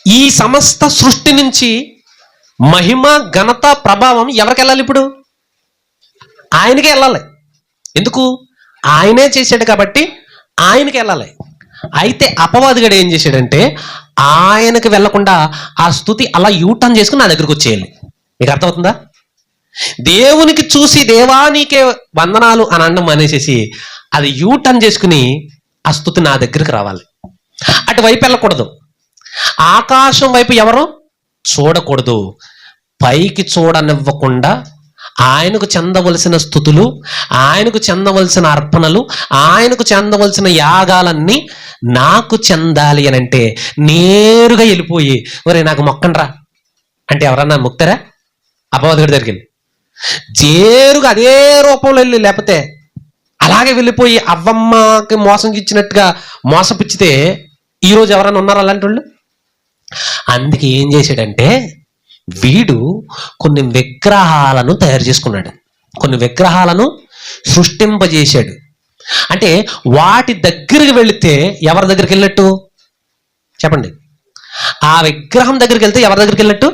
ఈ సమస్త సృష్టి నుంచి మహిమ, ఘనత, ప్రభావం ఎవరికి వెళ్ళాలి? ఇప్పుడు ఆయనకే వెళ్ళాలి. ఎందుకు? ఆయనే చేశాడు కాబట్టి ఆయనకి వెళ్ళాలి. అయితే అపవాదిగాడు ఏం చేశాడంటే ఆయనకు వెళ్లకుండా ఆ స్తుతి అలా యూటర్న్ చేసుకుని నా దగ్గరకు వచ్చేయాలి. మీకు అర్థమవుతుందా? దేవునికి చూసి దేవా నీకే వందనాలు అని అనడం అనేసి అది యూటర్న్ చేసుకుని ఆ స్తుతి నా దగ్గరికి రావాలి. అటువైపు వెళ్ళకూడదు. ఆకాశం వైపు ఎవరు చూడకూడదు. పైకి చూడనివ్వకుండా ఆయనకు చెందవలసిన స్థుతులు, ఆయనకు చెందవలసిన అర్పణలు, ఆయనకు చెందవలసిన యాగాలన్నీ నాకు చెందాలి అని అంటే నేరుగా వెళ్ళిపోయి ఒరే నాకు మొక్కండ్రా అంటే ఎవరన్నా మొక్తారా? అపవాదిగడి దగ్గరికి వెళ్ళి జేరుగా అదే రూపంలో వెళ్ళి, లేకపోతే అలాగే వెళ్ళిపోయి అవ్వమ్మకి మోసం ఇచ్చినట్టుగా మోసపుచ్చితే ఈరోజు ఎవరైనా ఉన్నారా అలాంటి వాళ్ళు? అందుకే ఏం చేశాడంటే వీడు కొన్ని విగ్రహాలను తయారు చేసుకున్నాడు, కొన్ని విగ్రహాలను సృష్టింపజేశాడు. అంటే వాటి దగ్గరికి వెళితే ఎవరి దగ్గరికి వెళ్ళినట్టు చెప్పండి? ఆ విగ్రహం దగ్గరికి వెళ్తే ఎవరి దగ్గరికి వెళ్ళినట్టు?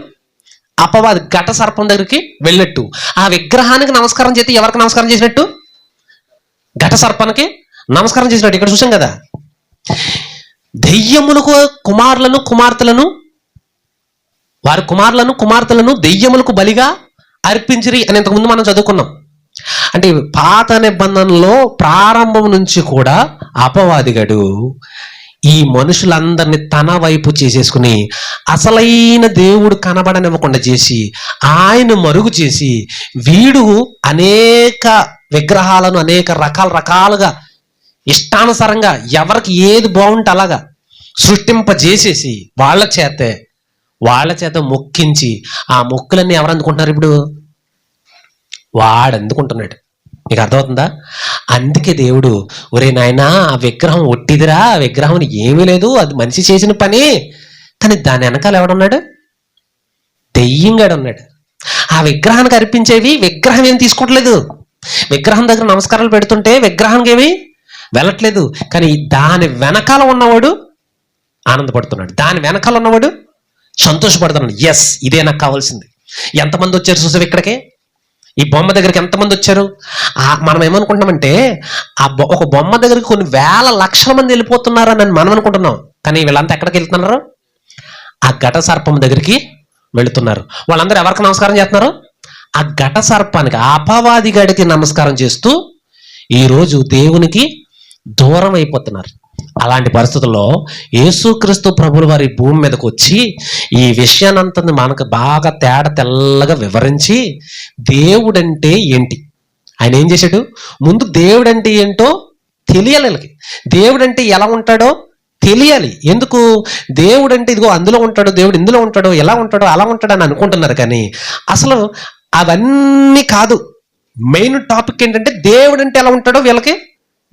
అపవాది ఘట సర్పం దగ్గరికి వెళ్ళినట్టు. ఆ విగ్రహానికి నమస్కారం చేస్తే ఎవరికి నమస్కారం చేసినట్టు? ఘట సర్పానికి నమస్కారం చేసినట్టు. ఇక్కడ చూసాం కదా, దెయ్యములకు కుమారులను కుమార్తెలను, వారి కుమారులను కుమార్తెలను దెయ్యములకు బలిగా అర్పించిరి అని ఇంతకుముందు మనం చదువుకున్నాం. అంటే పాత నిబంధనలో ప్రారంభం నుంచి కూడా అపవాదిగడు ఈ మనుషులందరినీ తన వైపు చేసేసుకుని అసలైన దేవుడు కనబడనివ్వకుండా చేసి ఆయన మరుగు చేసి వీడు అనేక విగ్రహాలను అనేక రకాలుగా ఇష్టానుసారంగా ఎవరికి ఏది బాగుంటే అలాగా సృష్టింపజేసేసి వాళ్ళ చేత మొక్కించి ఆ మొక్కులన్నీ ఎవరు అందుకుంటున్నారు? ఇప్పుడు వాడు అందుకుంటున్నాడు. నీకు అర్థమవుతుందా? అందుకే దేవుడు ఒరే నాయనా ఆ విగ్రహం ఒట్టిదిరా, ఆ విగ్రహం ఏమీ లేదు, అది మనిషి చేసిన పని. కానీ దాని వెనకాల ఎవడున్నాడు? దెయ్యంగాడు ఉన్నాడు. ఆ విగ్రహానికి అర్పించేవి విగ్రహం ఏం తీసుకోవట్లేదు. విగ్రహం దగ్గర నమస్కారాలు పెడుతుంటే విగ్రహానికి ఏమి వెళ్ళట్లేదు. కానీ దాని వెనకాల ఉన్నవాడు ఆనందపడుతున్నాడు, దాని వెనకాల ఉన్నవాడు సంతోషపడుతున్నాడు. ఎస్, ఇదే నాకు కావాల్సింది. ఎంతమంది వచ్చారు చూసావు ఇక్కడికే? ఈ బొమ్మ దగ్గరికి ఎంతమంది వచ్చారు? మనం ఏమనుకుంటున్నామంటే ఒక బొమ్మ దగ్గరికి కొన్ని వేల లక్షల మంది వెళ్ళిపోతున్నారని మనం అనుకుంటున్నాం. కానీ వీళ్ళంతా ఎక్కడికి వెళ్తున్నారు? ఆ ఘట సర్పం దగ్గరికి వెళుతున్నారు. వాళ్ళందరూ ఎవరికి నమస్కారం చేస్తున్నారు? ఆ ఘట సర్పానికి, అపవాది గడికి నమస్కారం చేస్తూ ఈరోజు దేవునికి దూరం అయిపోతున్నారు. అలాంటి పరిస్థితుల్లో యేసుక్రీస్తు ప్రభుల వారి భూమి మీదకి వచ్చి ఈ విషయాన్నంతా మనకు బాగా తెల్లగా వివరించి దేవుడంటే ఏంటి, ఆయన ఏం చేశాడు, ముందు దేవుడంటే ఏంటో తెలియాలి. వీళ్ళకి దేవుడంటే ఎలా ఉంటాడో తెలియాలి. ఎందుకు? దేవుడంటే ఇదిగో అందులో ఉంటాడు, దేవుడు ఇందులో ఉంటాడు, ఎలా ఉంటాడో అలా ఉంటాడు అని అనుకుంటున్నారు. కానీ అసలు అవన్నీ కాదు. మెయిన్ టాపిక్ ఏంటంటే దేవుడంటే ఎలా ఉంటాడో వీళ్ళకి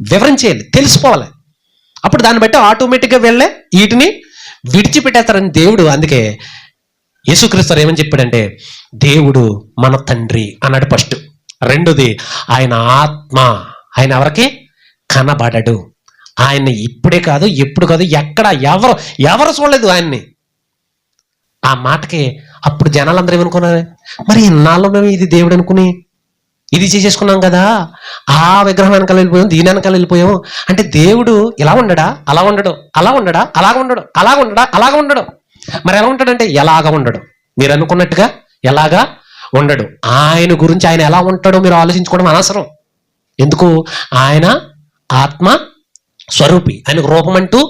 వివరించేయాలి, తెలిసిపోవాలి. అప్పుడు దాన్ని బట్టి ఆటోమేటిక్గా వెళ్ళే వీటిని విడిచిపెట్టేస్తారని దేవుడు. అందుకే యేసుక్రీస్తు ఏమని చెప్పాడంటే దేవుడు మన తండ్రి అన్నాడు ఫస్ట్. రెండోది ఆయన ఆత్మ. ఆయన ఎవరికి కనబడడు. ఆయన్ని ఇప్పుడే కాదు, ఎప్పుడు కాదు, ఎక్కడ ఎవరు చూడలేదు ఆయన్ని. ఆ మాటకి అప్పుడు జనాలందరూ ఏమనుకున్నారు? మరి ఇన్నాళ్ళు మేము ఇది దేవుడు అనుకుని ఇది చేసేసుకున్నాం కదా, ఆ విగ్రహం వెనకాల వెళ్ళిపోయాం, దీని వెనకాల వెళ్ళిపోయాం అంటే దేవుడు ఇలా ఉండడా, అలా ఉండడు, అలా ఉండడా, అలాగ ఉండడు, అలాగ ఉండడా, అలాగ ఉండడు. మరి ఎలా ఉంటాడంటే ఎలాగ ఉండడు. మీరు అనుకున్నట్టుగా ఎలాగా ఉండడు. ఆయన గురించి ఆయన ఎలా ఉంటాడో మీరు ఆలోచించుకోవడం అనవసరం. ఎందుకు? ఆయన ఆత్మ స్వరూపి, ఆయనకు రూపం అంటూ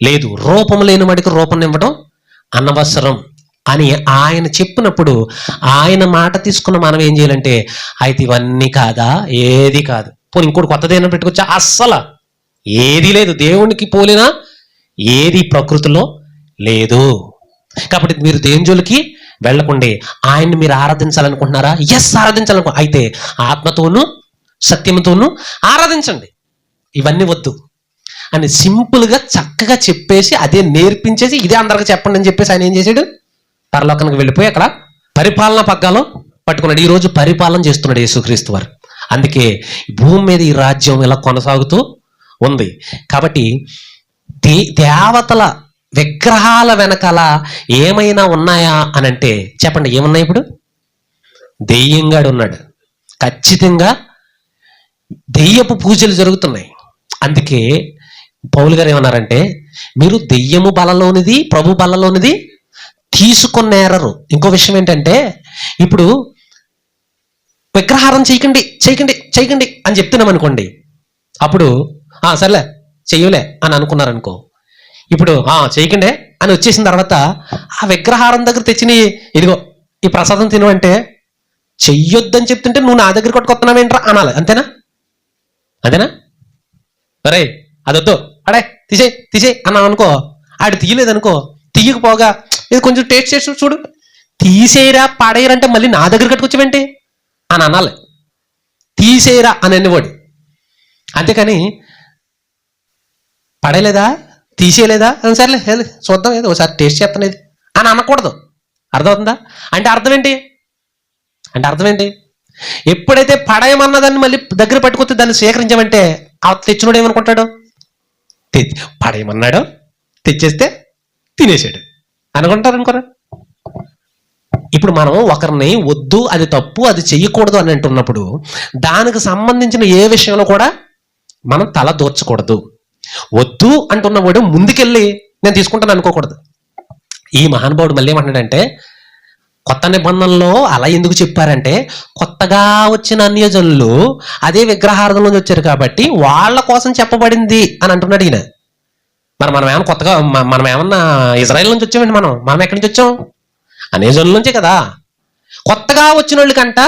లేదు. రూపం లేని వాడికి రూపం ఇవ్వడం అనవసరం అని ఆయన చెప్పినప్పుడు ఆయన మాట తీసుకున్న మనం ఏం చేయాలంటే అయితే ఇవన్నీ కాదా, ఏది కాదు, పోనీ ఇంకోటి కొత్తది ఏమైనా పెట్టుకొచ్చా? అస్సలు ఏది లేదు. దేవునికి పోలినా ఏది ప్రకృతిలో లేదు. కాబట్టి మీరు దేని జోలికి వెళ్ళకుండే ఆయన్ని మీరు ఆరాధించాలనుకుంటున్నారా? ఎస్, ఆరాధించాలనుకో. అయితే ఆత్మతోనూ సత్యంతోనూ ఆరాధించండి, ఇవన్నీ వద్దు అని సింపుల్గా చక్కగా చెప్పేసి అదే నేర్పించేసి ఇదే అందరికి చెప్పండి అని చెప్పేసి ఆయన ఏం చేశాడు? పరలోకానికి వెళ్ళిపోయి అక్కడ పరిపాలన పగ్గాలో పట్టుకున్నాడు. ఈరోజు పరిపాలన చేస్తున్నాడు యేసుక్రీస్తు వారు. అందుకే భూమి మీద ఈ రాజ్యం ఇలా కొనసాగుతూ ఉంది. కాబట్టి దేవతల విగ్రహాల వెనకాల ఏమైనా ఉన్నాయా అని అంటే చెప్పండి, ఏమున్నాయి? ఇప్పుడు దెయ్యంగాడు ఉన్నాడు. ఖచ్చితంగా దెయ్యపు పూజలు జరుగుతున్నాయి. అందుకే పౌలు గారు ఏమన్నారంటే మీరు దెయ్యము బలలోనిది ప్రభు బలలోనిది తీసుకునేరరు. ఇంకో విషయం ఏంటంటే ఇప్పుడు విగ్రహారం చేయకండి చేయకండి చేయకండి అని చెప్తున్నాం అనుకోండి, అప్పుడు సర్లే చెయ్యలే అని అనుకున్నారనుకో, ఇప్పుడు చేయకండే అని వచ్చేసిన తర్వాత ఆ విగ్రహారం దగ్గర తెచ్చిన ఇదిగో ఈ ప్రసాదం తినవంటే చెయ్యొద్దని చెప్తుంటే నువ్వు నా దగ్గర కొట్టుకొస్తున్నావేంట్రా అనాలి. అంతేనా? అరే అదొద్దు, అడే తీసే అన్నావు అనుకో, ఆడు తీయలేదనుకో, తీయకపోగా ఇది కొంచెం టేస్ట్ చేసి చూడు, తీసేయరా పడేయరంటే మళ్ళీ నా దగ్గర కట్టుకొచ్చావేంటి అని అనాలి. తీసేయరా అని అనేవాడు. అంతేకాని పడేయలేదా, తీసేయలేదా, సర్లే చూద్దాం ఏదో ఒకసారి టేస్ట్ చేస్తానేది అని అనకూడదు. అర్థమవుతుందా? అంటే అర్థం ఏంటి? ఎప్పుడైతే పడేయమన్నదాన్ని మళ్ళీ దగ్గర పట్టుకొస్తే దాన్ని స్వీకరించామంటే ఆ తెచ్చినోడు ఏమనుకుంటాడు? పడేయమన్నాడు, తెచ్చేస్తే తినేసాడు అనుకుంటారా? ఇప్పుడు మనం ఒకరిని వద్దు, అది తప్పు, అది చెయ్యకూడదు అని అంటున్నప్పుడు దానికి సంబంధించిన ఏ విషయంలో కూడా మనం తల దూర్చకూడదు. వద్దు అంటున్నవాడు ముందుకెళ్ళి నేను తీసుకుంటాను అనుకోకూడదు. ఈ మహానుభావుడు మళ్ళీ ఏమంటున్నాడంటే, కొత్త నిబంధనలో అలా ఎందుకు చెప్పారంటే, కొత్తగా వచ్చిన అన్యజనులు అదే విగ్రహారాధన నుంచి వచ్చారు కాబట్టి వాళ్ళ కోసం చెప్పబడింది అని అంటున్నాడు ఈయన. మరి మనం ఏమన్నా ఇజ్రాయెల్ నుంచి వచ్చామండి? మనం ఎక్కడి నుంచి వచ్చాం? అన్యజనుల నుంచే కదా. కొత్తగా వచ్చిన వాళ్ళకంట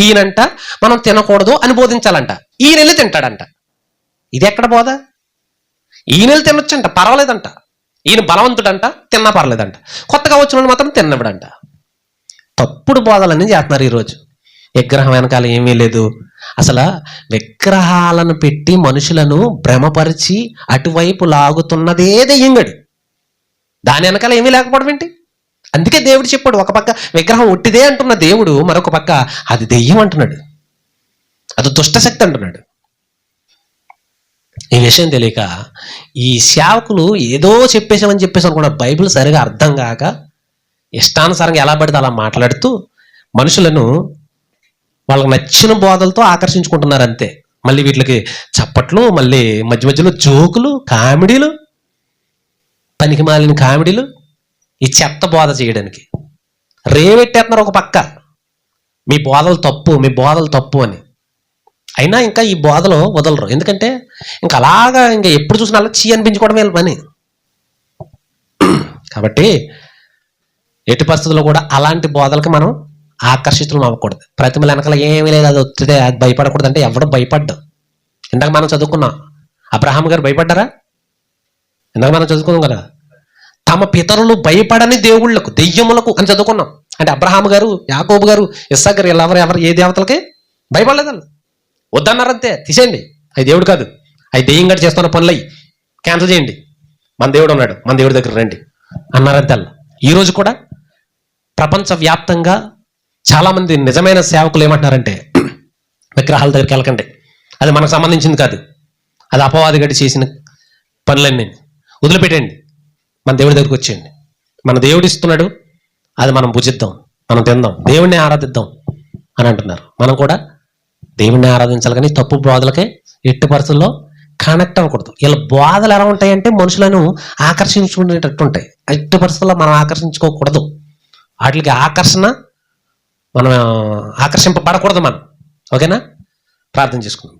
ఈయనంట మనం తినకూడదు అని బోధించాలంట. ఈయన వెళ్ళి తింటాడంట. ఇది ఎక్కడ బోధ? ఈయన వెళ్ళి తినొచ్చంట, పర్వాలేదంట. ఈయన బలవంతుడంట, తిన్నా పర్లేదంట. కొత్తగా వచ్చిన వాళ్ళు మాత్రం తిన్నవిడంట. తప్పుడు బోధలన్నీ చేస్తున్నారు ఈరోజు. విగ్రహం వెనకాల ఏమీ లేదు. అసలు విగ్రహాలను పెట్టి మనుషులను భ్రమపరిచి అటువైపు లాగుతున్నదే దెయ్యంగడు. దాని వెనకాల ఏమీ లేకపోవడం ఏంటి? అందుకే దేవుడు చెప్పాడు, ఒక పక్క విగ్రహం ఒట్టిదే అంటున్న దేవుడు మరొక పక్క అది దెయ్యం అంటున్నాడు, అది దుష్టశక్తి అంటున్నాడు. ఈ విషయం తెలియక ఈ సేవకులు ఏదో చెప్పేసి అనుకున్నారు. బైబిల్ సరిగా అర్థం కాక ఇష్టానుసారంగా ఎలా పడితే అలా మాట్లాడుతూ మనుషులను వాళ్ళకి నచ్చిన బోధలతో ఆకర్షించుకుంటున్నారు అంతే. మళ్ళీ వీటికి చప్పట్లు, మళ్ళీ మధ్య మధ్యలో జోకులు, కామెడీలు, పనికి మాలిన కామెడీలు, ఈ చెత్త బోధ చేయడానికి రేవెట్టేస్తున్నారు ఒక పక్క. మీ బోధలు తప్పు అని. అయినా ఇంకా ఈ బోధలు వదలరు. ఎందుకంటే ఇంకా అలాగా ఇంకా ఎప్పుడు చూసినా అలా చీ అనిపించుకోవడం వీళ్ళ పని. కాబట్టి ఎట్టి పరిస్థితుల్లో కూడా అలాంటి బోధలకి మనం ఆకర్షితులు అవ్వకూడదు. ప్రతిమల వెనకాల ఏమీ లేదు, అది వస్తే అది భయపడకూడదు అంటే ఎవడో భయపడ్డాం. ఇందాక మనం చదువుకున్నాం, అబ్రహాం గారు భయపడ్డారా? ఇందాక మనం చదువుకున్నాం కదా, తమ పితరులు భయపడని దేవుళ్ళకు, దెయ్యములకు అని చదువుకున్నాం. అంటే అబ్రహాం గారు, యాకోబు గారు, ఇస్సాకు గారు ఎవరు ఏ దేవతలకి భయపడలేదు. వాళ్ళు వద్దన్నారంతే, తీసేయండి, అది దేవుడు కాదు, అది దెయ్యం గడి చేస్తున్న పనులు అయ్యి క్యాన్సిల్ చేయండి, మన దేవుడు ఉన్నాడు, మన దేవుడి దగ్గర రండి అన్నారంతే. వాళ్ళు ఈరోజు కూడా ప్రపంచవ్యాప్తంగా చాలామంది నిజమైన సేవకులు ఏమంటున్నారంటే, విగ్రహాల దగ్గరికి వెళ్ళకండి, అది మనకు సంబంధించింది కాదు, అది అపవాది గడి చేసిన పనులన్నీ వదిలిపెట్టండి, మన దేవుడి దగ్గరికి వచ్చేయండి, మన దేవుడు ఇస్తున్నాడు, అది మనం భుజిద్దాం, మనం తిందాం, దేవుడిని ఆరాధిద్దాం అని అంటున్నారు. మనం కూడా దేవుడిని ఆరాధించాలి, కానీ తప్పు బోధలకే ఎట్టి పరిస్థితుల్లో కనెక్ట్ అవ్వకూడదు. ఇలా బోధలు ఎలా ఉంటాయంటే మనుషులను ఆకర్షించుకునేటట్టు ఉంటాయి. ఎట్టి పరిస్థితుల్లో మనం ఆకర్షించుకోకూడదు. వాటికి మనం ఆకర్షింపబడకూడదు మనం. ఓకేనా? ప్రార్థన చేసుకుందాం.